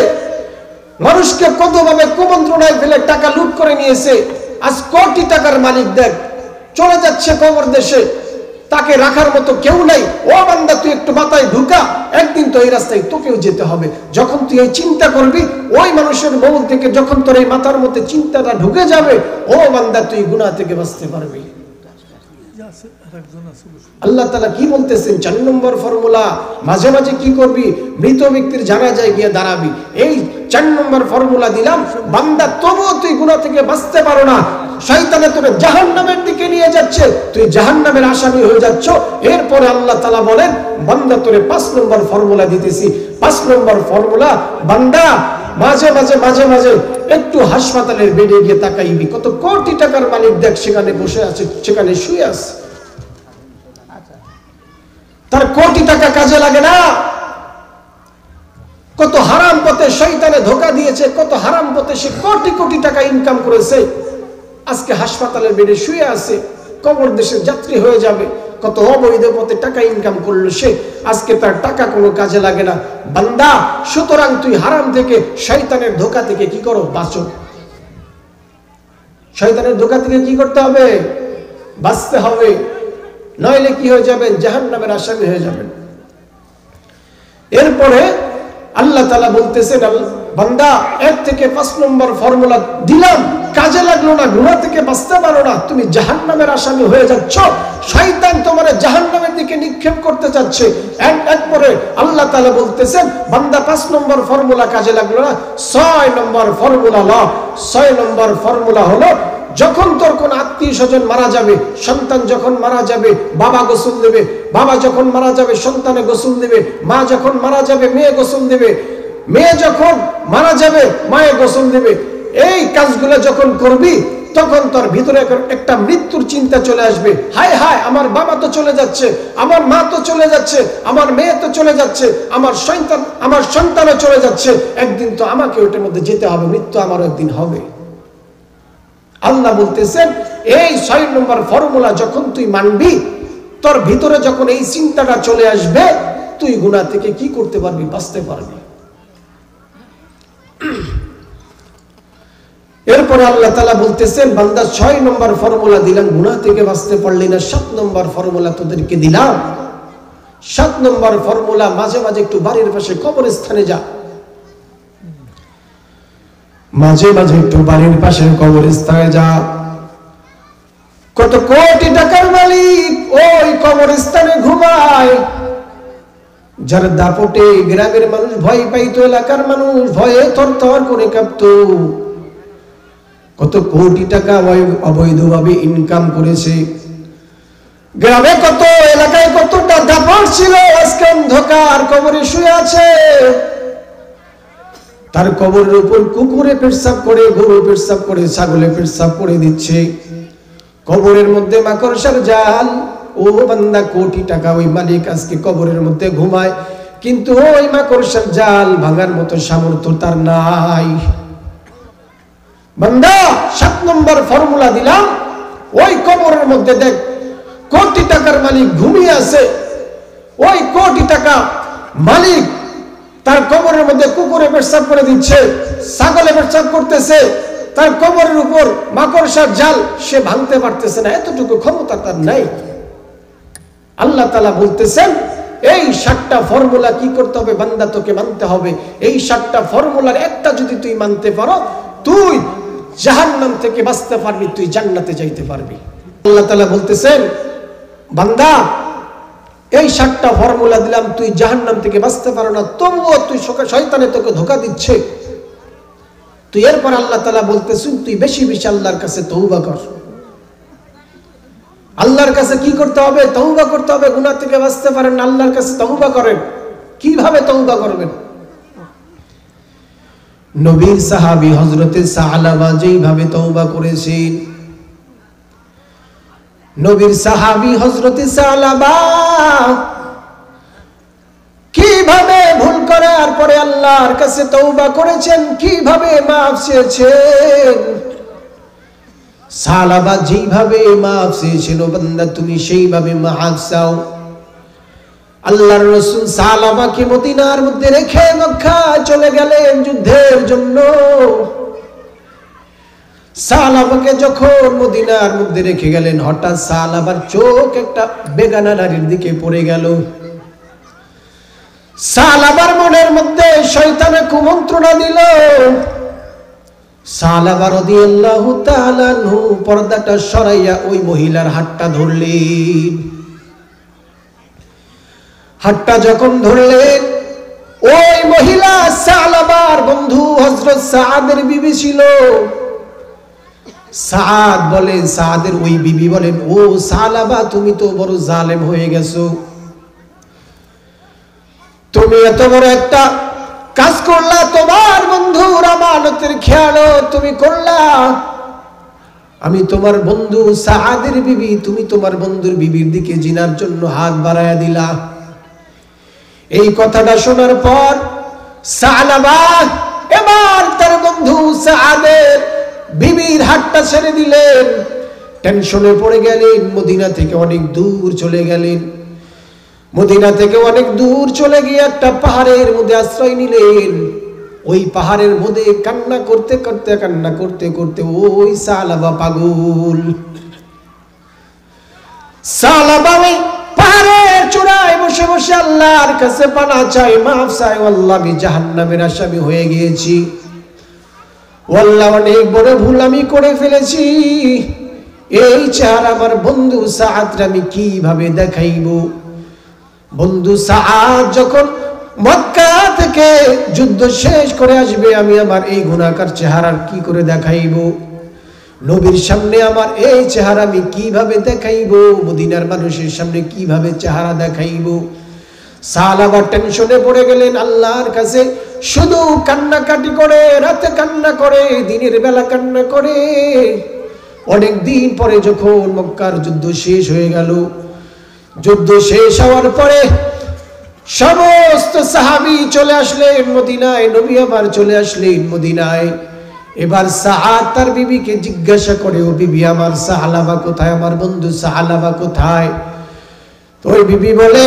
মানুষকে কতভাবে কুমন্ত্রণায় ফেলে টাকা লুট করে নিয়েছে। আজ কোটি টাকার মালিক দেখ চলে যাচ্ছে কবর দেশে, তাকে রাখার মতো কেউ নাই। ও বান্দা, তুই একটু মাথায় ঢুকা, একদিন তো এই রাস্তায় তোকেও যেতে হবে। যখন তুই এই চিন্তা করবি, ওই মানুষের মন থেকে যখন তোর এই মাথার মধ্যে চিন্তাটা ঢুকে যাবে, ও বান্দা তুই গুনাহ থেকে বাঁচতে পারবি। আল্লাহ তাআলা কি বলতেছেন? 4 নম্বর ফর্মুলা, মাঝে মাঝে কি করবি? মৃত ব্যক্তির জানাজায় গিয়ে দাঁড়াবি। এই 4 নম্বর ফর্মুলা দিলাম, বান্দা তবুও তুই গুনাহ থেকে বাঁচতে পারো না, শয়তানে তোকে জাহান্নামের দিকে নিয়ে যাচ্ছে, তুই জাহান্নামের আসামি হয়ে যাচ্ছ। এরপরে আল্লাহ তাআলা বলেন, বান্দা তোরে 5 নম্বর ফর্মুলা দিতেছি। 5 নম্বর ফর্মুলা, বান্দা মাঝে মাঝে একটু হাসপাতালের বেডে গিয়ে তাকাইবি, কত কোটি টাকার মালিক দেখ সেখানে বসে আছে, সেখানে শুয়ে আছে, তার কোটি টাকা কাজে লাগে না। কত হারাম পথে শয়তানে ধোঁকা দিয়েছে, কত হারাম পথে সে কোটি কোটি টাকা ইনকাম করেছে, আজকে হাসপাতালের বেডে শুয়ে আছে, কবর দেশের যাত্রী হয়ে যাবে। কত অবৈধ পথে টাকা ইনকাম করলো সে, আজকে তার টাকা কোনো কাজে লাগে না। বান্দা, সুতরাং তুই হারাম থেকে, শয়তানের ধোঁকা থেকে কি করো? বাঁচো। শয়তানের ধোঁকা থেকে কি করতে হবে? বাঁচতে হবে, নইলে কি হয়ে যাবেন? জাহান্নামের আসামি হয়ে যাবেন। এরপরে আল্লাহ তাআলা বলতেছেন, বান্দা 1 থেকে 5 নম্বর ফর্মুলা দিলাম, কাজে লাগলো না, গুনাহ থেকে বাঁচতে পারো না, তুমি জাহান্নামের আসামি হয়ে যাচ্ছ। শয়তান তোমারে জাহান্নামের দিকে নিক্ষেপ করতে চাচ্ছে। এক পরে আল্লাহ তাআলা বলতেছেন, বান্দা 5 নম্বর ফর্মুলা কাজে লাগলো না, 6 নম্বর ফর্মুলা ল। 6 নম্বর ফর্মুলা হলো, যখন তোর কোন আত্মীয় স্বজন মারা যাবে, সন্তান যখন মারা যাবে বাবা গোসল দেবে, বাবা যখন মারা যাবে সন্তানে গোসল দেবে, মা যখন মারা যাবে মেয়ে গোসল দেবে, মেয়ে যখন মারা যাবে মায়ে গোসল দেবে। এই কাজগুলো যখন করবি, তখন তোর ভিতরে একটা মৃত্যুর চিন্তা চলে আসবে। হায় হায়, আমার বাবা তো চলে যাচ্ছে, আমার মা তো চলে যাচ্ছে, আমার মেয়ে তো চলে যাচ্ছে, আমার সন্তানও চলে যাচ্ছে, একদিন তো আমাকে ওটার মধ্যে যেতে হবে, মৃত্যু আমারও একদিন হবে। আল্লাহ বলতেছেন, এই 6 নম্বর ফর্মুলা যখন তুই মানবি, তোর ভিতরে যখন এই চিন্তাটা চলে আসবে, তুই গুনাহ থেকে কি করতে পারবি? বাঁচতে পারবি। এরপরে আল্লাহ তাআলা বলতেছেন, বান্দা 6 নম্বর ফর্মুলা দিলাম, গুনাহ থেকে বাঁচতে পারলি না, 7 নম্বর ফর্মুলা তোদেরকে দিলাম। 7 নম্বর ফর্মুলা, মাঝে মাঝে একটু বাড়ির পাশে কবরস্থানে যা, মাঝে মাঝে একটু বাড়ির পাশে কবরস্থানে যা। কত কোটি টাকার মালিক ওই কবরস্থানে ঘুমায়, যার দাপটে গ্রামের মানুষ ভয় পাইতো, এলাকার মানুষ ভয়ে থরথর করে কাঁপতো। কত কোটি টাকা অবৈধভাবে ইনকাম করেছে, গ্রামে কত, এলাকায় কতটা দাপট ছিল, আজকে অন্ধকার কবরে শুয়ে আছে। তার কবরের উপর কুকুরে পেশাব করে, গরু পেশাব করে, ছাগলে পেশাব করে দিচ্ছে, কবরের মধ্যে মাকড়সার জাল। ও বান্দা, কোটি টাকা ওই মালিক আজকে কবরের মধ্যে ঘুমায়, কিন্তু ওই মাকড়সার জাল ভাঙার মতো সামর্থ্য তার নাই। বান্দা 7 নম্বর ফর্মুলা দিলাম, ওই কবরের মধ্যে দেখ কোটি টাকার মালিক ঘুমিয়ে আছে, ওই কোটি টাকা মালিক তার কবরের মধ্যে কুকুরে পেশাব করে দিচ্ছে, ছাগলে পেশাব করতেছে, তার কবরের উপর মাকড়সার জাল সে ভাঙতে পারতেছে না, এতটুকু ক্ষমতা তার নাই। আল্লাহ তাআলা বলতেছেন এই 7টা ফর্মুলা কি করতে হবে বান্দা, তোকে মানতে হবে। এই 7টা ফর্মুলার একটা যদি তুই মানতে পারো, তুই জাহান্নাম থেকে বাঁচতে পারবি, তুই জান্নাতে যাইতে পারবি। আল্লাহ তাআলা বলতেছেন বান্দা এই 7টা ফর্মুলা দিলাম, তুই জাহান্নাম থেকে বাঁচতে পারো না, তবুও তুই শয়তানে তোকে ধোঁকা দিচ্ছে, তুই এরপর আল্লাহ তাআলা বলতেছেন তুই বেশি বেশি আল্লাহর কাছে তওবা কর। আল্লাহর কাছে কি করতে হবে? তওবা করতে হবে। গুনাহ থেকে বাঁচতে পারেন না, আল্লাহর কাছে তওবা করেন। কিভাবে তওবা করবেন? নবীর সাহাবী হযরতে সালাবা যেইভাবে তওবা করেছেন, নবীর সাহাবী হযরতে সালাবা কিভাবে ভুল করার পরে আল্লাহর কাছে তওবা করেছেন, কিভাবে মাফ চেয়েছেন। সালাবা যেইভাবে মাফ চেয়েছিল, বান্দা তুমি সেইভাবে মাফ চাও। আল্লাহর রাসূল সালাবাকে মদিনার মধ্যে রেখে মক্কা চলে গেলেন যুদ্ধের জন্য। সালাবাকে যখন মদিনার মধ্যে রেখে গেলেন, হঠাৎ সালাবার চোখ একটা বেগানা নারীর দিকে পড়ে গেল। সালাবার মনের মধ্যে শয়তানে কুমন্ত্রণা দিল। সালাবা রাদিয়াল্লাহু তাআলা আনহু পর্দাটা সরাইয়া ওই মহিলার হাতটা ধরলেন। হাতটা যখন ধরলেন, ওই মহিলা সালাবার বন্ধু হযরত সাআদের বিবি ছিল। সাআদ বলেন, সাআদের ওই বিবি বলেন, ও সালাবা তুমি তো বড় জালেম হয়ে গেছো, তুমি এত বড় একটা কাজ করলা, তোমার বন্ধুর আমানতের খেয়ালও তুমি করলা। আমি তোমার বন্ধু সাআদের বিবি, তুমি তোমার বন্ধুর বিবির দিকে জিনার জন্য হাত বাড়ায়া দিলা। এই কথাটা শোনার পর সালাবা এবার তার বন্ধু সাআদের বিবির হাতটা ছেড়ে দিলেন, টেনশনে পড়ে গেলেন। মদিনা থেকে অনেক দূর চলে গেলেন। মদিনা থেকে অনেক দূর চলে গিয়ে একটা পাহাড়ের মধ্যে আশ্রয় নিলেন। ওই পাহাড়ের মধ্যে কান্না করতে করতে ওই সালাবা পাগল। সালাবা ওই পাহাড়ের চূড়ায় বসে বসে আল্লাহর কাছে পানা চাই, মাফ চাই, আল্লাহ আমি জাহান্নামের আসামি হয়ে গিয়েছি, আল্লাহ অনেক বড় ভুল আমি করে ফেলেছি। এই চেহারা আমার বন্ধু সাআদকে আমি কিভাবে দেখাইব? বন্ধু সাআদ যখন মক্কা থেকে যুদ্ধ শেষ করে আসবে, আমি আমার এই গুনাহগার চেহারা কি করে দেখাইব? নবীর সামনে আমার এই চেহারা আমি কিভাবে দেখাইব? মদিনার মানুষের সামনে কিভাবে চেহারা দেখাইব? সালাবা টেনশনে পড়ে গেলেন। আল্লাহর কাছে শুধু কান্নাকাটি করে, রাতে কান্না করে, দিনের বেলা কান্না করে। অনেক দিন পরে যখন মক্কার যুদ্ধ শেষ হয়ে গেল, যুদ্ধ শেষ হওয়ার পরে সমস্ত সাহাবী চলে আসলেন মদিনায়, নবী আবার চলে আসলেন মদিনায়। এবার সাআদ তার বিবিকে জিজ্ঞাসা করে, ও বিবি আমার সালাবা কোথায়, আমার বন্ধু সালাবা কোথায়? তো ওই বিবি বলে,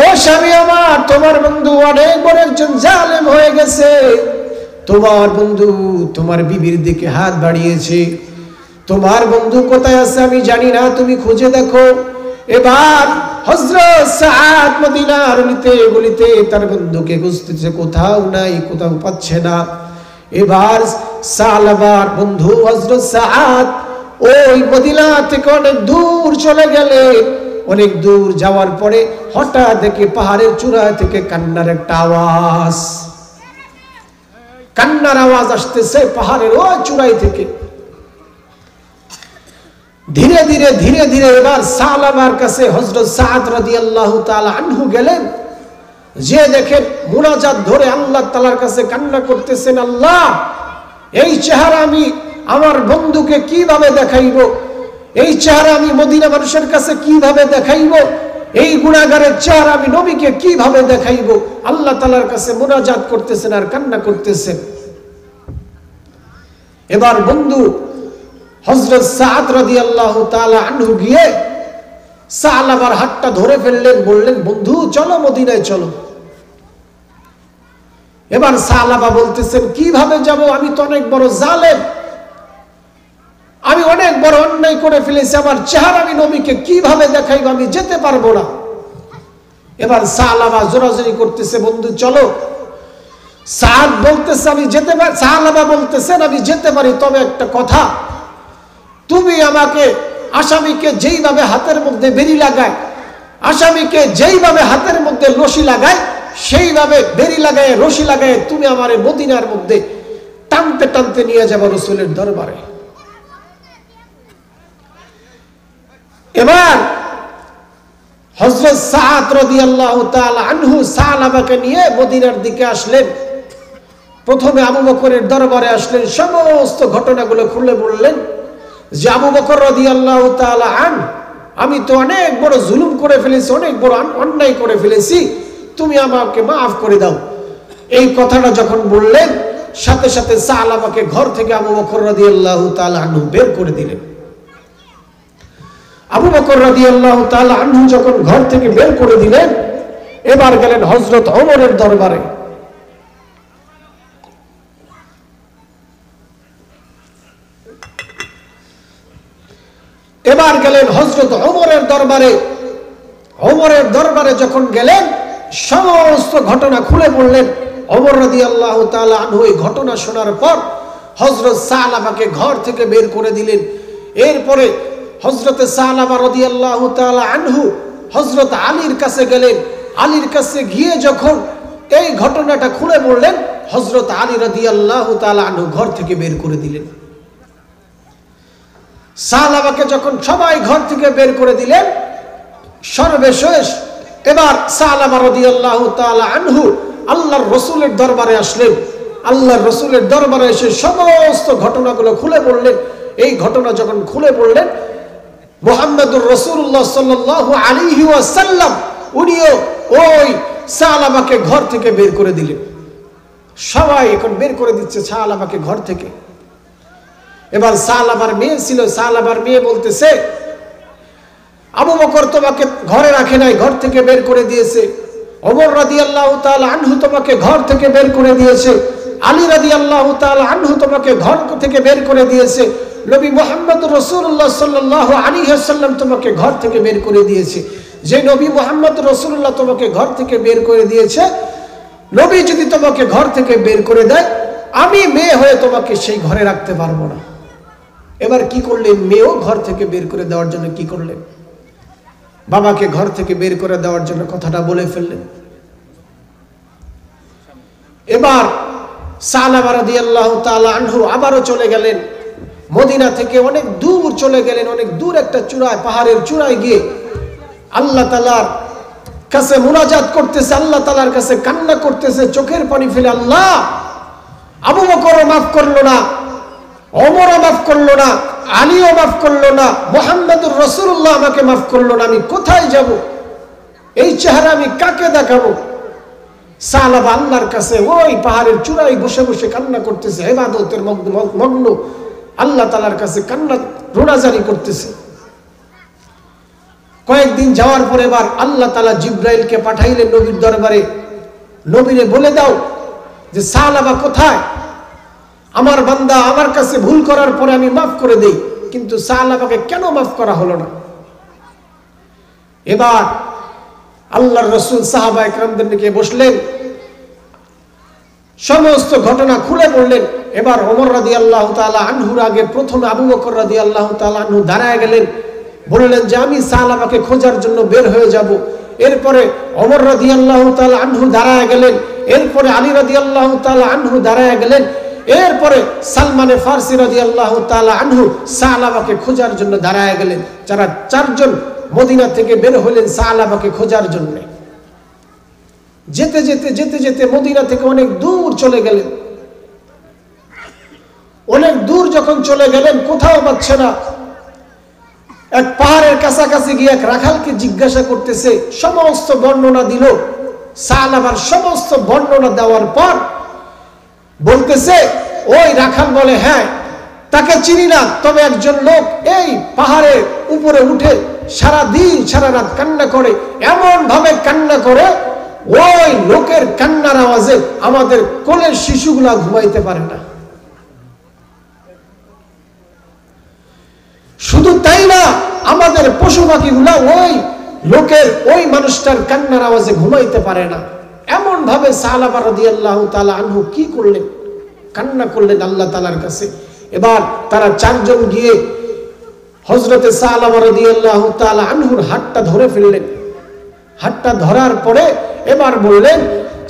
ও স্বামী আমার, তোমার বন্ধু অনেক বড় একজন জালেম হয়ে গেছে, তোমার বন্ধু তোমার বিবির দিকে হাত বাড়িয়েছে, তোমার বন্ধু কোথায় আছে আমি জানি না, তুমি খুঁজে দেখো। এবার হযরত সাআদ মদিনার অলিতে গলিতে তার বন্ধুকে খুঁজতেছে, কোথাও নাই, কোথাও পাচ্ছে না। এবার সালাবার বন্ধু হযরত সাআদ ওই মদিনা থেকে অনেক দূর চলে গেলেন। অনেক দূর যাওয়ার পরে হঠাৎ দেখে পাহাড়ের চূড়া থেকে কান্নার একটা আওয়াজ, কান্নার আওয়াজ আসতেছে পাহাড়ের ওই চূড়াই থেকে। ধীরে ধীরে ধীরে ধীরে এবার সালাবার কাছে হযরত সাআদ রাদিয়াল্লাহু তাআলা আনহু গেলেন। যে দেখেন মুনাজাত ধরে আল্লাহ তাআলার কাছে কান্না করতেছেন, আল্লাহ এই চেহারা আমি আমার বন্ধুকে কিভাবে দেখাইব? এই চেহারা আমি মদিনা মানুষের কাছে কিভাবে দেখাইব? এই গুনাহগারের চেহারা আমি নবীকে কিভাবে দেখাইব? আল্লাহ তাআলার কাছে মুনাজাত করতেছেন আর কান্না করতেছেন। এবার বন্ধু হযরত সাদ রাদিয়াল্লাহু তাআলা আনহু গিয়ে সালাবার হাতটা ধরে ফেললেন, বললেন বন্ধু চলো মদিনায় চলো। এবার সালাবা বলতেছেন কিভাবে যাব, আমি তো অনেক বড় জালেম, আমি অনেক বড় অন্যায় করে ফেলেছি, আমার চেহারা আমি নবীকে কিভাবে দেখাইব, আমি যেতে পারবো না। এবার সালাবা জোরাজোরি করতেছে বন্ধু চলো। সাদ বলতেছে আমি যেতে পারি, সালাবা বলতেছেন আমি যেতে পারি, তবে একটা কথা, তুমি আমাকে আসামিকে যেইভাবে হাতের মধ্যে বেরি লাগায়, আসামিকে যেইভাবে হাতের মধ্যে রশি লাগায়, সেইভাবে বেরি লাগায় রশি লাগায় তুমি আমারে মদিনার মধ্যে টানতে টানতে নিয়ে যাবো রাসূলের দরবারে। এবার হযরত সাদ রাদিয়াল্লাহু তাআলা আনহু সালাবাকে নিয়ে মদিনার দিকে আসলেন। প্রথমে আবু বকরের দরবারে আসলেন, সমস্ত ঘটনাগুলো খুলে বললেন যে আবু বকর রাদিয়াল্লাহু তাআলা আনহু, আমি তো অনেক বড় জুলুম করে ফেলেছি, অনেক বড় অন্যায় করে ফেলেছি, তুমি আমাকে মাফ করে দাও। এই কথাটা যখন বললেন, সাথে সাথে সালাবাকে ঘর থেকে আবু বকর রাদিয়াল্লাহু তাআলা আনহু বের করে দিলেন। আবু বকর রাদিয়াল্লাহু তাআলা আনহু যখন ঘর থেকে বের করে দিলেন, এবার গেলেন হযরত ওমরের দরবারে। এবার গেলেন হযরত ওমরের দরবারে। ওমরের দরবারে যখন গেলেন, সমস্ত ঘটনা খুলে বললেন। ওমর রাদিয়াল্লাহু তাআলা আনহু এই ঘটনা শোনার পর হযরত সালাবাকে ঘর থেকে বের করে দিলেন। এরপরে হযরত সালাবা রাদিয়াল্লাহু তাআলা আনহু হযরত আলীর কাছে গেলেন। আলীর কাছে গিয়ে যখন এই ঘটনাটা খুলে বললেন, হযরত আলী রাদিয়াল্লাহু তাআলা আনহু ঘর থেকে বের করে দিলেন। সালাবাকে যখন সবাই ঘর থেকে বের করে দিলেন, সর্বশেষ এবার সালাবা রাদিয়াল্লাহু তাআলা আনহু আল্লাহর রাসূলের দরবারে আসলেন। আল্লাহর রাসূলের দরবারে এসে সমস্ত ঘটনাগুলো খুলে বললেন। এই ঘটনা যখন খুলে বললেন, মুহাম্মদুর রাসূলুল্লাহ সাল্লাল্লাহু আলাইহি ওয়াসাল্লাম উনিও ওই সালাবাকে ঘর থেকে বের করে দিলেন। সবাই এখন বের করে দিচ্ছে সালাবাকে ঘর থেকে। এবার সালাবার মেয়ে ছিল, সালাবার মেয়ে বলতেছে আবু বকর তোমাকে ঘরে রাখে নাই, ঘর থেকে বের করে দিয়েছে। ওমর রাদিয়াল্লাহু তাআলা আনহু তোমাকে ঘর থেকে বের করে দিয়েছে। আলী রাদিয়াল্লাহু তাআলা আনহু তোমাকে ঘর থেকে বের করে দিয়েছে। নবী মুহাম্মদুর রাসূলুল্লাহ সাল্লাল্লাহু আলাইহি ওয়াসাল্লাম তোমাকে ঘর থেকে বের করে দিয়েছে। যে নবী মুহাম্মদুর রাসূলুল্লাহ তোমাকে ঘর থেকে বের করে দিয়েছে, নবী যদি তোমাকে ঘর থেকে বের করে দেয়, আমি মেয়ে হয়ে তোমাকে সেই ঘরে রাখতে পারবো না। এবার কি করলেন? মেয়েও ঘর থেকে বের করে দেওয়ার জন্য কি করলেন? বাবাকে ঘর থেকে বের করে দেওয়ার জন্য কথাটা বলে ফেললেন। এবার সালাবা রাদিয়াল্লাহু তাআলা আনহু আবারও চলে গেলেন। মদিনা থেকে অনেক দূর চলে গেলেন, অনেক দূর একটা চূড়ায়, পাহাড়ের চূড়ায় গিয়ে আল্লাহ তাআলার কাছে মুনাজাত করতেছে, আল্লাহ তাআলার কাছে কান্না করতেছে, চোখের পানি ফেলে, আল্লাহ আবু বকরও মাফ করলো না, ওমরও মাফ করলো না, আলীও মাফ করলো না, মুহাম্মদুর রাসূলুল্লাহ আমাকে মাফ করলো না, আমি কোথায় যাব? এই চেহারা আমি কাকে দেখাবো? সালাবা আল্লাহর কাছে ওই পাহাড়ের চূড়ায় বসে বসে কান্না করতেছে, ইবাদতের মগ্ন, আল্লাহ তাআলার কাছে কান্না রোনাজারি করতেছে। কয়েকদিন যাওয়ার পরে এবার আল্লাহ তাআলা জিবরাইলকে পাঠাইলেন নবীর দরবারে, নবীরে বলে দাও যে সালাবা কোথায়, আমার বান্দা আমার কাছে ভুল করার পরে আমি মাফ করে দেই, কিন্তু সালাবাকে কেন মাফ করা হলো না? এবার আল্লাহর রাসূল সাহাবা একরামদের নিয়ে বসলেন, সমস্ত ঘটনা খুলে বললেন। এবার ওমর রাদিয়াল্লাহু তাআলা আনহুর আগে প্রথমে আবু বকর রাদিয়াল্লাহু তাআলা আনহু দাঁড়ায় গেলেন, বললেন যে আমি সালাবাকে খোঁজার জন্য বের হয়ে যাব। এরপরে ওমর রাদিয়াল্লাহু তাআলা আনহু দাঁড়ায় গেলেন, এরপরে আলী রাদিয়াল্লাহু তাআলা আনহু দাঁড়ায় গেলেন, এরপরে সালমানে ফারসি রাদিয়াল্লাহু তাআলা আনহু সালাবাকে খোঁজার জন্য দাঁড়ায় গেলেন। যারা চারজন মদিনা থেকে বের হলেন সালাবাকে খোঁজার জন্য। যেতে যেতে যেতে যেতে মদিনা থেকে অনেক দূর চলে গেলেন। অনেক দূর যখন চলে গেলেন, কোথাও পাচ্ছে না। এক পাহাড়ের কাছাকাছি গিয়ে এক রাখালকে জিজ্ঞাসা করতেছে, সমস্ত বর্ণনা দিল। সালাবার সমস্ত বর্ণনা দেওয়ার পর বলতেছে, ওই রাখাল বলে, হ্যাঁ তাকে চিনি না, তবে একজন লোক এই পাহাড়ের উপরে উঠে সারা দিন সারা রাত কান্না করে, এমন ভাবে কান্না করে ওই লোকের কান্নার আওয়াজে আমাদের কোলের শিশুগুলা ঘুমাইতে পারে না। শুধু তাই না, আমাদের পশু পাখিগুলা ওই লোকের ওই মানুষটার কান্নার আওয়াজে ঘুমাইতে পারে না। এমন ভাবে সাহাবা রাদিয়াল্লাহু তাআলা আনহু কি করলেন, কান্না করলেন আল্লাহ তাআলার কাছে। এবার তারা চারজন গিয়ে হযরতে সাহাবা রাদিয়াল্লাহু তাআলা আনহুর হাতটা ধরে ফেললেন। হাতটা ধরার পরে এবার বললেন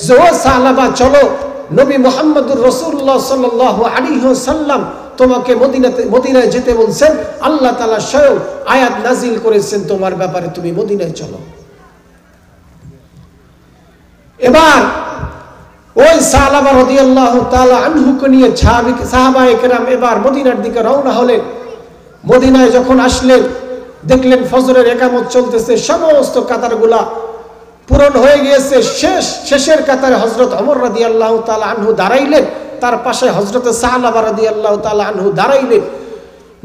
যে ও সাহাবা, চলো, নবী মুহাম্মদুর রাসূলুল্লাহ সাল্লাল্লাহু আলাইহি ওয়াসাল্লাম তোমাকে মদিনায় যেতে বলছেন, আল্লাহ তাআলা স্বয়ং আয়াত নাজিল করেছেন তোমার ব্যাপারে, তুমি মদিনায় চলো। এবার ওই সাহাবা রাদিয়াল্লাহু তাআলা আনহুকে নিয়ে সাহাবায়ে কেরাম এবার মদিনার দিকে রওনা হলেন। মদিনায় যখন আসলেন, দেখলেন ফজরের ইকামত চলতেছে, সমস্ত কাতারগুলা পূরণ হয়ে গিয়েছে। শেষের কাতারে হযরত ওমর রাদিয়াল্লাহু তাআলা আনহু দাঁড়াইলেন, তার পাশে হযরত সাহাবা রাদিয়াল্লাহু তাআলা আনহু দাঁড়াইলেন।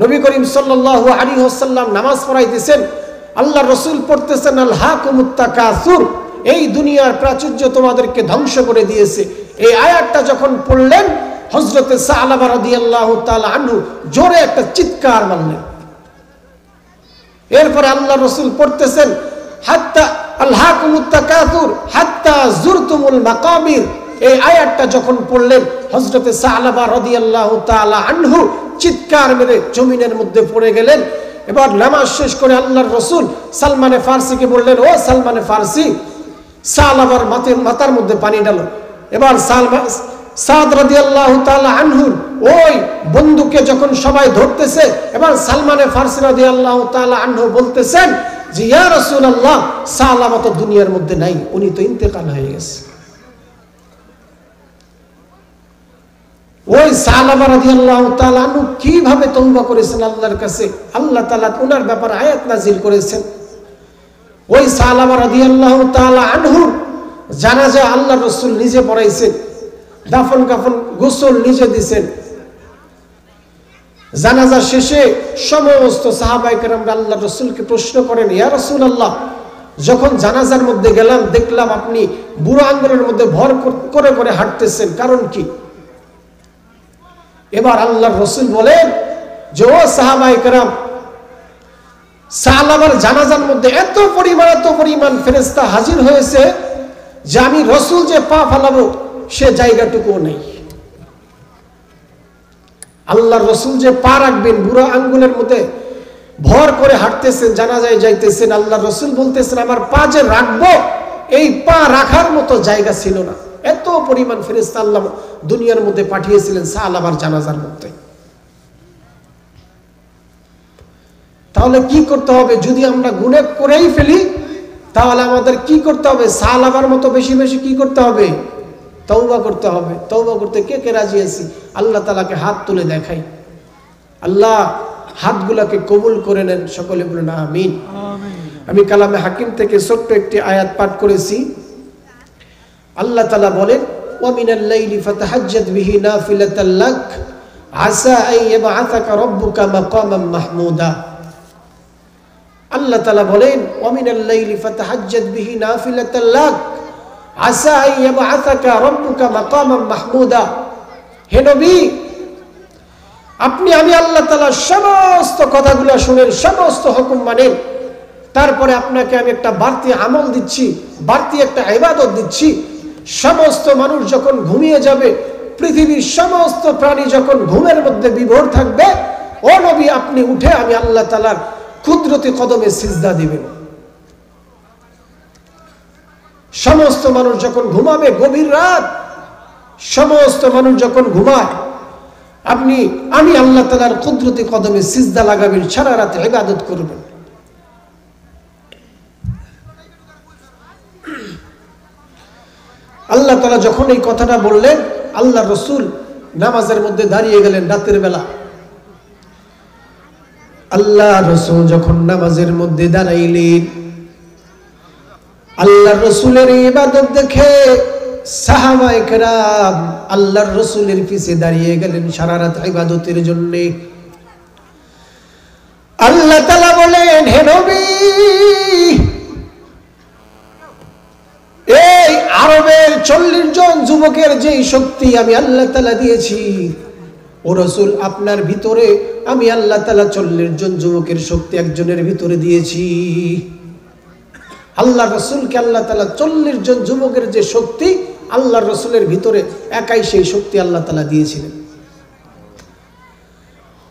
নবী করিম সাল্লাল্লাহু আলাইহি ওয়াসাল্লাম নামাজ পড়াইতেছেন, আল্লাহর রাসূল পড়তেছেন আল হাকুমুত তাকাসুর, এই দুনিয়ার প্রাচুর্য তোমাদেরকে ধ্বংস করে দিয়েছে। এই আয়াতটা যখন পড়লেন, হযরত সাহাবা রাদিয়াল্লাহু তাআলা আনহু জোরে একটা চিৎকার মারলেন। এরপরে আল্লাহর রাসূল পড়তেছেন হাত্তা আল হাকুমুত তাকাসুর হাত্তা জুরতুমুল মাকাবির, এই আয়াতটা যখন পড়লেন, হযরত সাহাবা রাদিয়াল্লাহু তাআলা আনহু চিৎকার মেরে জমিনের মধ্যে পড়ে গেলেন। এবার নামাজ শেষ করে আল্লাহর রাসূল সালমানে ফারসিকে বললেন, ও সালমানে ফারসি, সাহাবার মাথার মধ্যে পানি ঢালো। এবার সাদ রাদিয়াল্লাহু তাআলা আনহু ওই বন্দুকে যখন সবাই ধরতেছে, এবার সালমানে ফারসি রাদিয়াল্লাহু তাআলা আনহু বলতেছেন যে ইয়া রাসূলুল্লাহ, সালামা তো দুনিয়ার মধ্যে নাই, উনি তো ইন্তেকাল হয়ে গেছে। ওই সাহাবা রাদিয়াল্লাহু তাআলা আনহু কিভাবে তওবা করেছেন আল্লাহর কাছে, আল্লাহ তাআলা ওনার ব্যাপারে আয়াত নাযিল করেছেন। ওই সাহাবা রাদিয়াল্লাহু তাআলা আনহু জানাজা আল্লাহর রাসূল নিজে পড়াইছেন, দাফন কাফন গোসল নিজে দিয়েছেন। জানাজা শেষে সমস্ত সাহাবায়ে কেরামরা আল্লাহর রাসূলকে প্রশ্ন করেন, ইয়া রাসূলুল্লাহ, যখন জানাজার মধ্যে গেলাম দেখলাম আপনি বুড়ো আঙ্গুলের মধ্যে ভর করে করে হাঁটতেছেন, কারণ কি? এবার আল্লাহর রাসূল বলেন যে ও সাহাবায়ে কেরাম, সাহাবার জানাজার মধ্যে এত পরিমাণ ফেরেশতা হাজির হয়েছে যে আমি রাসূল যে পা ফেলাবো সে জায়গাটুকুও নেই। আল্লাহর রাসূল যে পা রাখবেন, বুড়ো আঙ্গুলের মধ্যে ভর করে হাঁটতেছেন, জানাজায় যাইতেছেন, আল্লাহর রাসূল বলতেছেন আমার পা যে রাখবো, এই পা রাখার মতো জায়গা ছিল না। এত পরিমাণ ফেরেশতা আল্লাহ দুনিয়ার মধ্যে পাঠিয়েছিলেন সাহাবার জানাজার মধ্যে। তাহলে কি করতে হবে? যদি আমরা গুনাহ করেই ফেলি, তাহলে আমাদের কি করতে হবে? সাহাবার মতো বেশি বেশি কি করতে হবে? তওবা করতে হবে। তওবা করতে কে কে রাজি আছি? আল্লাহ তাআলাকে হাত তুলে দেখাই। আল্লাহ হাতগুলোকে কবুল করে নেন, সকলে বলুন আমিন। আমি কালামে হাকিম থেকে ছোট্ট একটি আয়াত পাঠ করেছি। আল্লাহ তাআলা বলেন, ওয়া মিনাল লাইলি ফাতাহাজ্জাদ বিহি নাফিলাতাল লাক আসা আন ইয়াবআসাকা রাব্বুকা মাকামান মাহমুদা। আল্লাহ তাআলা বলেন, ওয়া মিনাল লাইলি ফাতাহাজ্জাদ বিহি নাফিলাতাল লাক আসা আন ইয়াবআসাকা রাব্বুকা মাকামান মাহমুদা। হে নবী, আপনি আমি আল্লাহ তাআলা সমস্ত কথাগুলো শুনেন, সমস্ত হুকুম মানেন, তারপরে আপনাকে আমি একটা বাড়তি আমল দিচ্ছি, বাড়তি একটা ইবাদত দিচ্ছি। সমস্ত মানুষ যখন ঘুমিয়ে যাবে, পৃথিবীর সমস্ত প্রাণী যখন ঘুমের মধ্যে বিভোর থাকবে, ও নবী আপনি উঠে আমি আল্লাহ তাআলার কুদরতি কদমে সিজদা দিবেন। সমস্ত মানুষ যখন ঘুমাবে, গভীর রাত সমস্ত মানুষ যখন ঘুমায়, আমি আল্লাহ তাআলার কুদরতি কদমে সিজদা লাগাবেন, সারা রাত ইবাদত করবেন। আল্লাহ তাআলা যখন এই কথাটা বললেন, আল্লাহর রাসূল নামাজের মধ্যে দাঁড়িয়ে গেলেন রাতের বেলা। আল্লাহর রাসূল যখন নামাজের মধ্যে দাঁড়াইলেন, আল্লাহর রাসূলের ইবাদত দেখে সাহাবায়ে কেরাম আল্লাহর রাসূলের পিছে দাঁড়িয়ে গেলেন সারা রাত ইবাদতের জন্য। আল্লাহ তাআলা বলেন, হে নবী, এই আরবের 40 জন যুবকের যেই শক্তি আমি আল্লাহ তাআলা দিয়েছি, ও রাসূল আপনার ভিতরে আমি আল্লাহ তাআলা 40 জন যুবকের শক্তি একজনের ভিতরে দিয়েছি। আল্লাহ রাসূলকে আল্লাহ তাআলা 40 জন যুবকের যে শক্তি আল্লাহর রাসূলের ভিতরে একাই সেই শক্তি আল্লাহ তাআলা দিয়েছিলেন।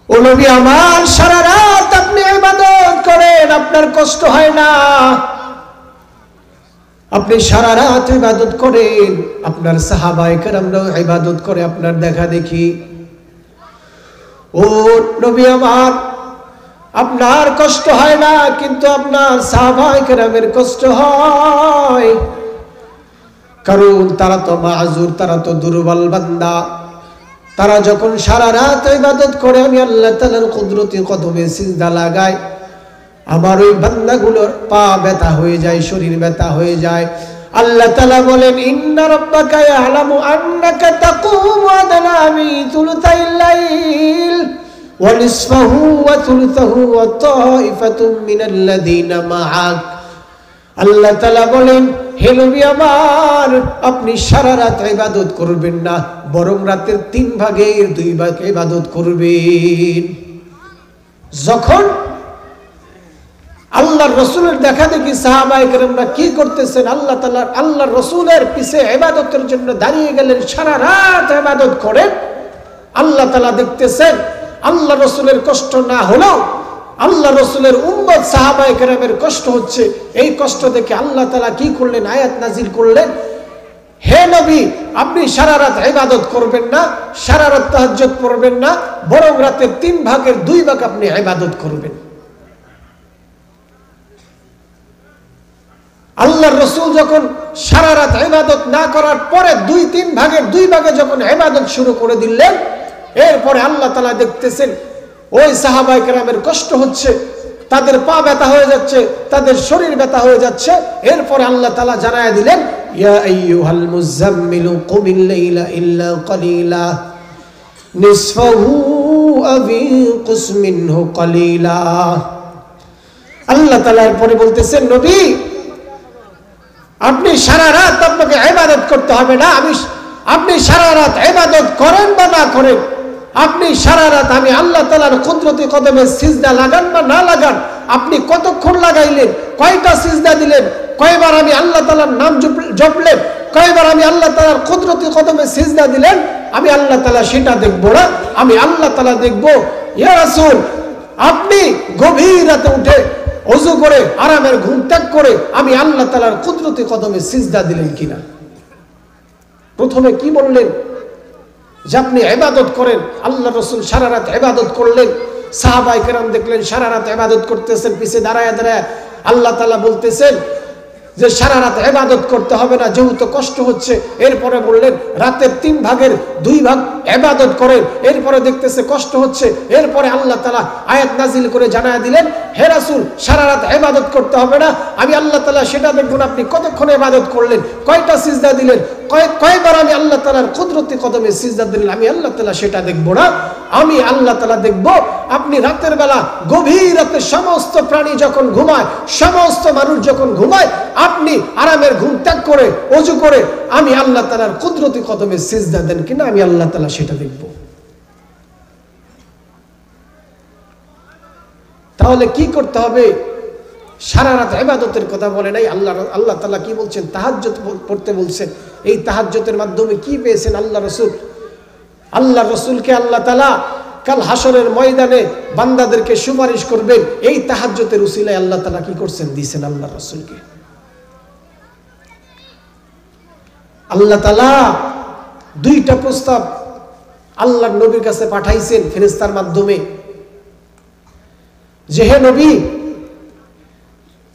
ও নবী আমার, সারা রাত আপনি ইবাদত করেন, আপনার কষ্ট হয় না? আপনি সারা রাত ইবাদত করেন, আপনার সাহাবায়ে কেরামরাও ইবাদত করে আপনার দেখা দেখি। ও নবী আমার, আপনার কষ্ট হয় না, কিন্তু আপনার সাহাবায়ে কেরামের কষ্ট হয়, কারণ তারা তো মাযুর, তারা তো দুর্বল বান্দা। তারা যখন সারা রাত ইবাদত করে আমি আল্লাহ তাআলার কুদরতি কদমে সিজদা লাগাই, আমার ওই বান্দাগুলোর পা ব্যথা হয়ে যায়, শরীর ব্যথা হয়ে যায়। আল্লাহ তাআলা বলেন, ইন্না রাব্বাকা ইয়ালামু আন্নাকা তাকুমু আদনা মিন থুলুতাইল লাইল ওয়া নিসফাহু ওয়া থুলুতাহু ওয়া তাইফাতুম মিনাল্লাযীনা মাআক। আল্লাহ তাআলা বলেন, হে নবী আমার, আপনি সারা রাত ইবাদত করবেন না, বরং রাতের 3 ভাগের 2 ভাগ ইবাদত করবেন। যখন আল্লাহর রাসূলের দেখা দেখি সাহাবায়ে কেরামরা কি করতেছেন, আল্লাহ তাআলা আল্লাহর রাসূলের পিছে ইবাদতের জন্য দাঁড়িয়ে গেলেন, সারা রাত ইবাদত করেন। আল্লাহ তাআলা দেখতেছেন আল্লাহর রাসূলের কষ্ট না হলেও আল্লাহ রাসূলের উম্মত সাহাবায়ে কেরামের কষ্ট হচ্ছে। এই কষ্ট দেখে আল্লাহ তাআলা কি করলেন, আয়াত নাজিল করলেন, হে নবী, আপনি সারা রাত ইবাদত করবেন না, সারা রাত তাহাজ্জুদ পড়বেন না, বরং রাতের 3 ভাগের 2 ভাগ আপনি ইবাদত করবেন। আল্লাহর রাসূল যখন সারা রাত ইবাদত না করার পরে 2-3 ভাগের 2 ভাগে যখন ইবাদত শুরু করে দিলেন, এরপরে আল্লাহ তাআলা দেখতেছেন ওই সাহাবায়ে কেরামের কষ্ট হচ্ছে, তাদের পা ব্যথা হয়ে যাচ্ছে, তাদের শরীর ব্যথা হয়ে যাচ্ছে। এরপরে আল্লাহ তাআলা জানায়া দিলেন, ইয়া আইয়ুহাল মুযাম্মিলু কুমিল লাইলা ইল্লা কালিলা নিসফাহু আও ইনকুস মিনহু কালিলা। আল্লাহ তাআলা এরপরে বলতেছেন, নবী, আপনি সারা রাত আপনাকে ইবাদত করতে হবে না। আপনি সারা রাত ইবাদত করেন বা না করেন, আপনি সারা রাত আমি আল্লাহ তাআলার কুদরতি কদমে সিজদা লাগান বা না লাগান, আপনি কতক্ষণ লাগাইলেন, কয়টা সিজদা দিলেন, কয়বার আমি আল্লাহ তাআলার নাম জপলেন, কয়বার আমি আল্লাহ তাআলার কুদরতি কদমে সিজদা দিলেন, আমি আল্লাহ তাআলা সেটা দেখব না, আমি আল্লাহ তাআলা দেখব। ইয়া রাসূল, আপনি গভীর রাতে উঠে ওযু করে আরামের ঘুম ত্যাগ করে আমি আল্লাহ তাআলার কুদরতি কদমে সিজদা দিলেন কিনা। প্রথমে কি বললেন, যে আপনি ইবাদত করেন। আল্লাহ রাসূল সারা রাত ইবাদত করলেন, সাহাবায়ে কেরাম দেখলেন সারা রাত ইবাদত করতেছেন, পিছে দাঁড়ায় দাঁড়ায় আল্লাহ তাআলা বলতেছেন যে সারা রাত ইবাদত করতে হবে না, যেহেতু কষ্ট হচ্ছে। এরপরে বললেন রাতের 3 ভাগের 2 ভাগ ইবাদত করেন। এরপরে দেখতেছে কষ্ট হচ্ছে, এরপরে আল্লাহ তাআলা আয়াত নাজিল করে জানায়া দিলেন, হে রাসূল, সারা রাত ইবাদত করতে হবে না, আমি আল্লাহ তাআলা সেটা দেখব না, আপনি কতক্ষণ ইবাদত করলেন, কয়টা সিজদা দিলেন, কয়বার আমি আল্লাহ তাআলার কুদরতি কদমে সিজদা দিলেন, আমি আল্লাহ তাআলা সেটা দেখব না, আমি আল্লাহ তাআলা দেখব আপনি রাতের বেলা গভীর রাতে সমস্ত প্রাণী যখন ঘুমায়, সমস্ত মানুষ যখন ঘুমায়, আপনি আরামের ঘুম ত্যাগ করে ওযু করে আমি আল্লাহ তাআলার কুদরতি কদমে সিজদা দেন কিনা, আমি আল্লাহ তাআলা সেটা দেখব। তাহলে কি করতে হবে? সারা রাত ইবাদতের কথা বলে নাই, আল্লাহ তাআলা কি বলছেন, তাহাজ্জুদ পড়তে বলছেন। এই তাহাজ্জুদের মাধ্যমে কি পেয়েছেন আল্লাহ রাসূল? আল্লাহ রাসূলকে আল্লাহ তাআলা কাল হাসরের ময়দানে বান্দাদেরকে সুপারিশ করবেন। এই তাহাজ্জুদের উসিলায় আল্লাহ তাআলা কি করছেন, দিয়েছেন আল্লাহ রাসূলকে। আল্লাহ তাআলা 2টা প্রস্তাব আল্লাহর নবীর কাছে পাঠাইছেন ফেরেশতার মাধ্যমে, যে হে নবী,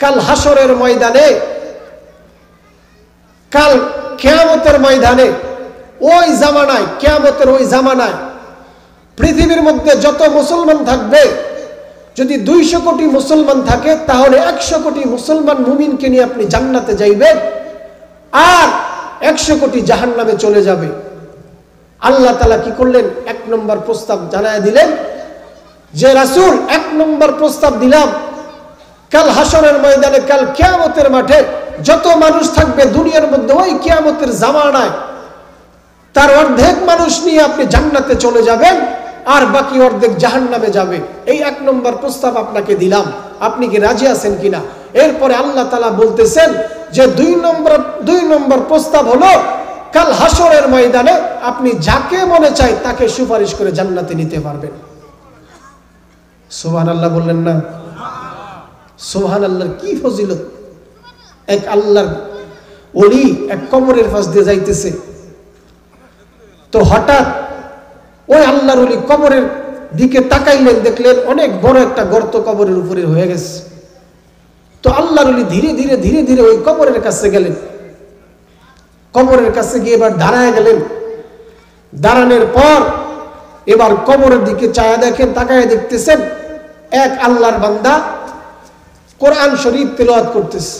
কাল হাসরের ময়দানে, কাল কিয়ামতের ময়দানে, ওই জামানায়, কিয়ামতের ওই জামানায় পৃথিবীর মধ্যে যত মুসলমান থাকবে, যদি 200 কোটি মুসলমান থাকে, তাহলে 100 কোটি মুসলমান মুমিনকে নিয়ে আপনি জান্নাতে যাইবেন। আর 100 কোটি জাহান্নামে চলে যাবে। আল্লাহ তাআলা কি করলেন? 1 নম্বর প্রস্তাব জানায় দিলেন যে রাসূল 1 নম্বর প্রস্তাব দিলাম, কাল হাসরের ময়দানে, কাল কিয়ামতের মাঠে যত মানুষ থাকবে দুনিয়ার মধ্যে, ওই কিয়ামতের জামানায় তার অর্ধেক মানুষ নিয়ে আপনি জান্নাতে চলে যাবেন, আর বাকি অর্ধেক জাহান্নামে যাবে। এই 1 নম্বর প্রস্তাব আপনাকে দিলাম, আপনি কি রাজি আছেন কিনা? এরপরে আল্লাহ তাআলা বলতেছেন যে 2 নম্বর প্রস্তাব হলো, কাল হাসরের ময়দানে আপনি যাকে মনে চায় তাকে সুপারিশ করে জান্নাতে নিতে পারবেন। সুবহানাল্লাহ বললেন না? সুবহানাল্লাহর কি ফজিলত! এক আল্লাহর ওলি এক কবরের পাশ দিয়ে যাইতেছে, তো হঠাৎ ওই আল্লাহর ওলি কবরের দিকে তাকাইলেন, দেখলেন অনেক বড় একটা গর্ত কবরের উপরে হয়ে গেছে। তো আল্লাহর ওলি ধীরে ধীরে ধীরে ধীরে ওই কবরের কাছে গেলেন। কবরের কাছে গিয়ে এবার দাঁড়ায় গেলেন। দাঁড়ানোর পর এবার কবরের দিকে চায়া দেখেন, তাকায় দেখতেছেন এক আল্লাহর বান্দা কোরআন শরীফ তেলাওয়াত করতেছে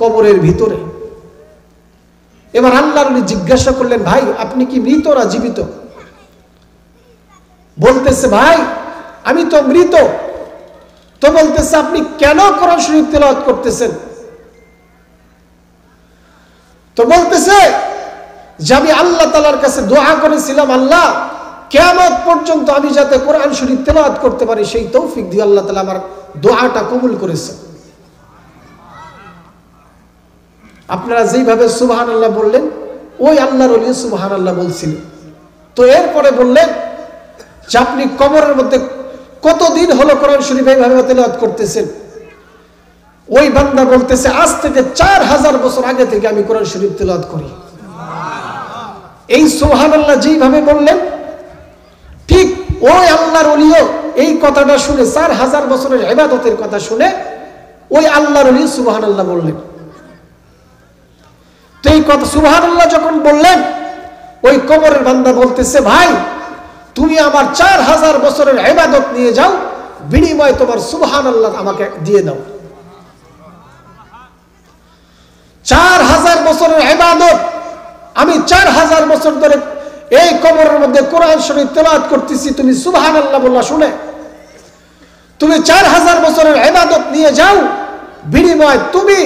কবরের ভিতরে। এবার আল্লাহর ওলি জিজ্ঞাসা করলেন, ভাই আপনি কি মৃত না জীবিত? বলতেছে, ভাই আমি তো মৃত। তো বলতেছে, আপনি কেন কোরআন শরীফ তেলাওয়াত করতেছেন? তো বলতেছে যে আমি আল্লাহ তাআলার কাছে দোয়া করেছিলাম, আল্লাহ কিয়ামত পর্যন্ত আমি যাতে কোরআন শরীফ তেলাওয়াত করতে পারি সেই তৌফিক দিয়ে আল্লাহ তাআলা আমার দোয়াটা কবুল করেছে। আপনারা যেইভাবে সুবহানাল্লাহ বললেন, ওই আল্লাহর ওলি সুবহানাল্লাহ বলছিলেন। তো এরপরে বললেন যে আপনি কবরের মধ্যে কতদিন হলো কোরআন শরীফ এইভাবে তেলাওয়াত করতেছেন? ওই বান্দা বলতেছে, আজ থেকে 4000 বছর আগে থেকে আমি কোরআন শরীফ তেলাওয়াত করি। এই সুবহানাল্লাহ যেইভাবে বললেন, ঠিক ওই আল্লাহর ওলিও এই কথাটা শুনে, 4000 বছরের ইবাদতের কথা শুনে ওই আল্লাহর ওলি সুবহানাল্লাহ বললেন। তো এই কথা সুবহানাল্লাহ যখন বললেন, ওই কবরের বান্দা বলতেছে, ভাই তুমি আমার 4000 বছরের ইবাদত নিয়ে যাও, বিনিময়ে তোমার সুবহানাল্লাহ আমাকে দিয়ে দাও। 4000 বছরের ইবাদত আমি 4000 বছর ধরে এই কবরের মধ্যে কোরআন শরীফ তেলাওয়াত করতেছি, তুমি সুবহানাল্লাহ বললা শুনে তুমি 4000 বছরের ইবাদত নিয়ে যাও, বিনিময়ে তুমি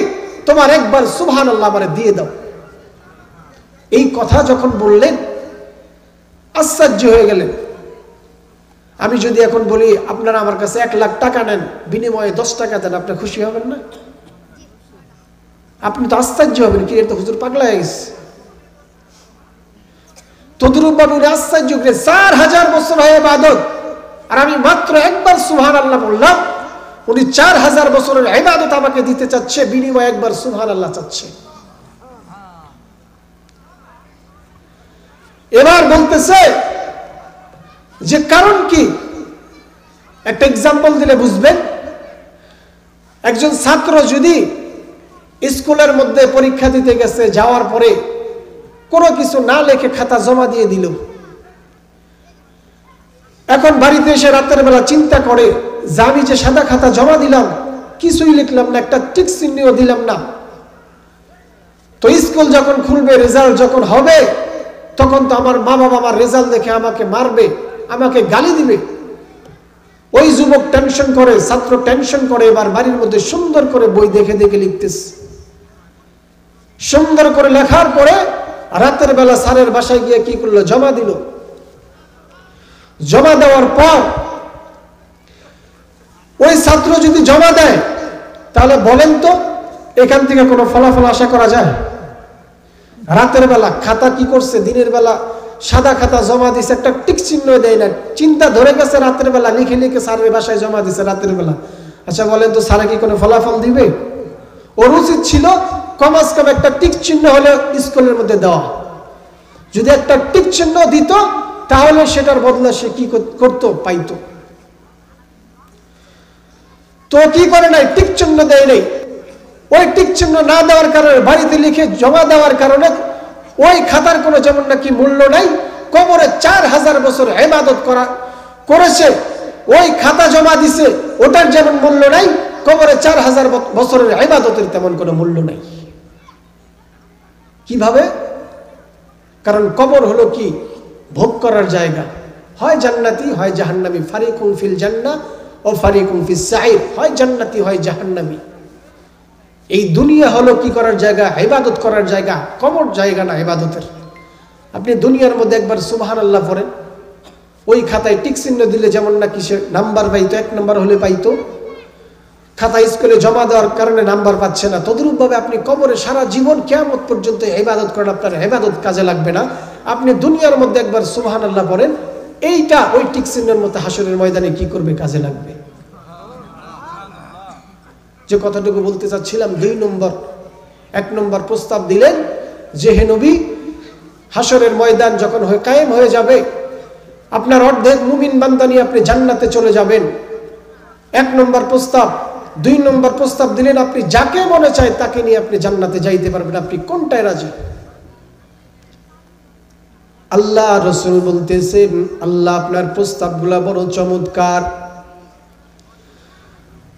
তোমার একবার সুবহানাল্লাহ আমারে দিয়ে দাও। এই কথা যখন বললেন আশ্চর্য হয়ে গেলেন। আমি যদি এখন বলি আপনারা আমার কাছে 1 লাখ টাকা নেন, বিনিময়ে 10 টাকা দেন, আপনি খুশি হবেন না? আপনি তো আশ্চর্য হবেন, কি এর তো হুজুর পাগলা হয়ে গেছে। তদ্রুপ ভাবে আশ্চর্য করে 4000 বছর হয়ে ইবাদত, আর আমি মাত্র একবার সুবহানাল্লাহ বললাম, উনি 4000 বছরের ইবাদত আমাকে দিতে চাচ্ছে, বিনিময়ে একবার সুবহানাল্লাহ চাচ্ছে। এবার বলতেছে যে কারণ কি? একটা এক্সাম্পল দিলে বুঝবেন। একজন ছাত্র যদি স্কুলের মধ্যে পরীক্ষা দিতে গেছে, যাওয়ার পরে কোনো কিছু না লিখে খাতা জমা দিয়ে দিল, এখন বাড়িতে এসে রাতের বেলা চিন্তা করে যে আমি যে সাদা খাতা জমা দিলাম, কিছুই লিখলাম না, একটা টিক চিহ্নও দিলাম না। তো স্কুল যখন খুলবে, রেজাল্ট যখন হবে, তখন তো আমার মা বাবা আমার রেজাল্ট দেখে আমাকে মারবে, আমাকে গালি দিবে। ওই যুবক টেনশন করে, ছাত্র টেনশন করে, এবার বাড়ির মধ্যে সুন্দর করে বই দেখে দেখে লিখতেছে। সুন্দর করে লেখার পরে রাতের বেলা স্যারের বাসায় গিয়ে কি করলো? জমা দিল। জমা দেওয়ার পর ওই ছাত্র যদি জমা দেয়, তাহলে বলেন তো এখান থেকে কোনো ফলাফল আশা করা যায়? রাতের বেলা খাতা কি করছে, দিনের বেলা সাদা খাতা জমা দিছে, একটা টিক চিহ্ন দেয় না, চিন্তা ধরে গেছে রাতের বেলা লিখে লিখে স্যারের বাসায় জমা দিছে রাতের বেলা। আচ্ছা বলেন তো স্যারে কি কোনো ফলাফল দিবে? ওর উচিত ছিল কমাস কম একটা টিক চিহ্ন হলে স্কুলের মধ্যে দেওয়া। যদি একটা টিক চিহ্ন দিত, তাহলে সেটার বদলা সে কি করতো? পাইতো। তো কি করে নাই? টিক চিহ্ন দেয় নাই। ওই টিক চিহ্ন না দেওয়ার কারণে, বাড়িতে লিখে জমা দেওয়ার কারণে ওই খাতার কোনো যেমন নাকি মূল্য নাই, কবরে 4000 বছর ইবাদত করেছে, ওই খাতা জমা দিছে, ওটার যেমন মূল্য নাই, কবরে 4000 বছরের ইবাদতের তেমন কোনো মূল্য নাই। কিভাবে? কারণ কবর হলো কি ভোগ করার জায়গা, হয় জান্নাতি হয় জাহান্নামী। ফারিকুম ফিল জান্নাহ ও ফারিকুম ফিস সাঈর, হয় জান্নাতি হয় জাহান্নামী। এই দুনিয়া হলো কি করার জায়গা? ইবাদত করার জায়গা। কবর জায়গা না ইবাদতের। আপনি দুনিয়ার মধ্যে একবার সুবহানাল্লাহ পড়েন, ওই খাতায় টিক চিহ্ন দিলে যেমন না কিসের নাম্বার পাইতো, 1 নম্বর হলে পাইতো, খাতা স্কুলে জমা দেওয়ার কারণে নাম্বার পাচ্ছে না, তদ্রূপ ভাবে আপনি কবরে সারা জীবন কিয়ামত পর্যন্ত ইবাদত করেন, আপনার ইবাদত কাজে লাগবে না। আপনি দুনিয়ার মধ্যে একবার সুবহানাল্লাহ পড়েন, এইটা ওই টিক চিহ্নের মধ্যে হাসরের ময়দানে কি করবে? কাজে লাগবে। যে কথাটুকু বলতে চাচ্ছিলাম, 2 নম্বর 1 নম্বর প্রস্তাব দিলেন যে হে নবী, হাসরের ময়দান যখন কায়েম হয়ে যাবে, আপনার অর্ধেক মুমিন বান্দা নিয়ে আপনি জান্নাতে চলে যাবেন। 1 নম্বর প্রস্তাব। 2 নম্বর প্রস্তাব দিলেন আপনি যাকে মনে চায় তাকে নিয়ে আপনি জান্নাতে যাইতে পারবেন। আপনি কোনটায় রাজি? আল্লাহ রাসূল বলতেছেন, আল্লাহ আপনার প্রস্তাবগুলো বড় চমৎকার।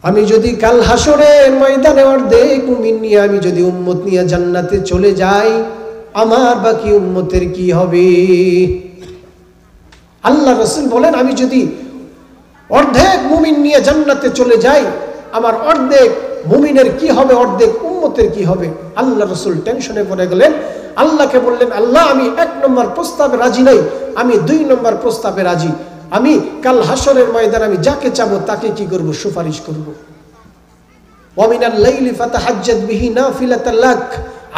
আমি যদি কাল হাসরের ময়দানে অর্ধেক মুমিন নিয়ে আমি যদি উম্মত নিয়ে জান্নাতে চলে যাই, আমার বাকি উম্মতের কি হবে? আল্লাহ রাসূল বলেন, আমি যদি অর্ধেক মুমিন নিয়ে জান্নাতে চলে যাই, আমার অর্ধেক মুমিনের কি হবে? অর্ধেক উম্মতের কি হবে? আল্লাহ রাসূল টেনশনে পড়ে গেলেন। আল্লাহকে বললেন, আল্লাহ আমি 1 নম্বর প্রস্তাবে রাজি নাই, আমি 2 নম্বর প্রস্তাবে রাজি। আমি কাল হাসরের ময়দানে আমি যাকে চাবো তাকে কি করব? সুপারিশ করব। ওয়া মিনাল লাইলি ফাতাহাজ্জাদ বিহি নাফিলাতান লাক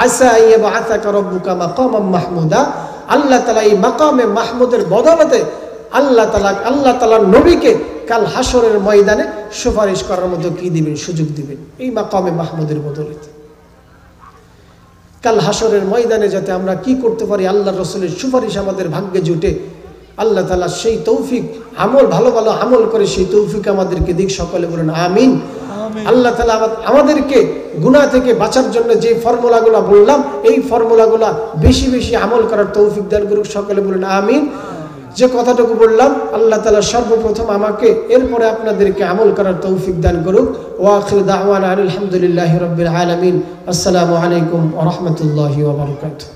আসা আন ইয়াবআসাকা রাব্বুকা মাকামান মাহমুদা। আল্লাহ তাআলা এই মাকামে মাহমুদের বদৌলতে আল্লাহ তাআলা নবীকে কাল হাসরের ময়দানে সুপারিশ করার মতো কি দিবেন? সুযোগ দিবেন, এই মাকামে মাহমুদের বদৌলতে। কাল হাসরের ময়দানে যাতে আমরা কি করতে পারি? আল্লাহর রাসূলের সুপারিশ আমাদের ভাগ্যে জুটে, আল্লাহ তাআলা সেই তৌফিক, আমল ভালো ভালো আমল করে সেই তৌফিক আমাদেরকে দিক। সকলে বলেন আমিন। আল্লাহ তাআলা আমাদেরকে গুনাহ থেকে বাঁচার জন্য যে ফর্মুলাগুলো বললাম, এই ফর্মুলাগুলো বেশি বেশি আমল করার তৌফিক দান করুক। সকলে বলেন আমিন। যে কথাটুকু বললাম, আল্লাহ তাআলা সর্বপ্রথম আমাকে, এরপরে আপনাদেরকে আমল করার তৌফিক দান করুক। ওয়া আখিরু দাওয়ানা আলহামদুলিল্লাহি রাব্বিল আলামিন। আসসালামু আলাইকুম ওয়া রাহমাতুল্লাহি ওয়া বারাকাতুহু।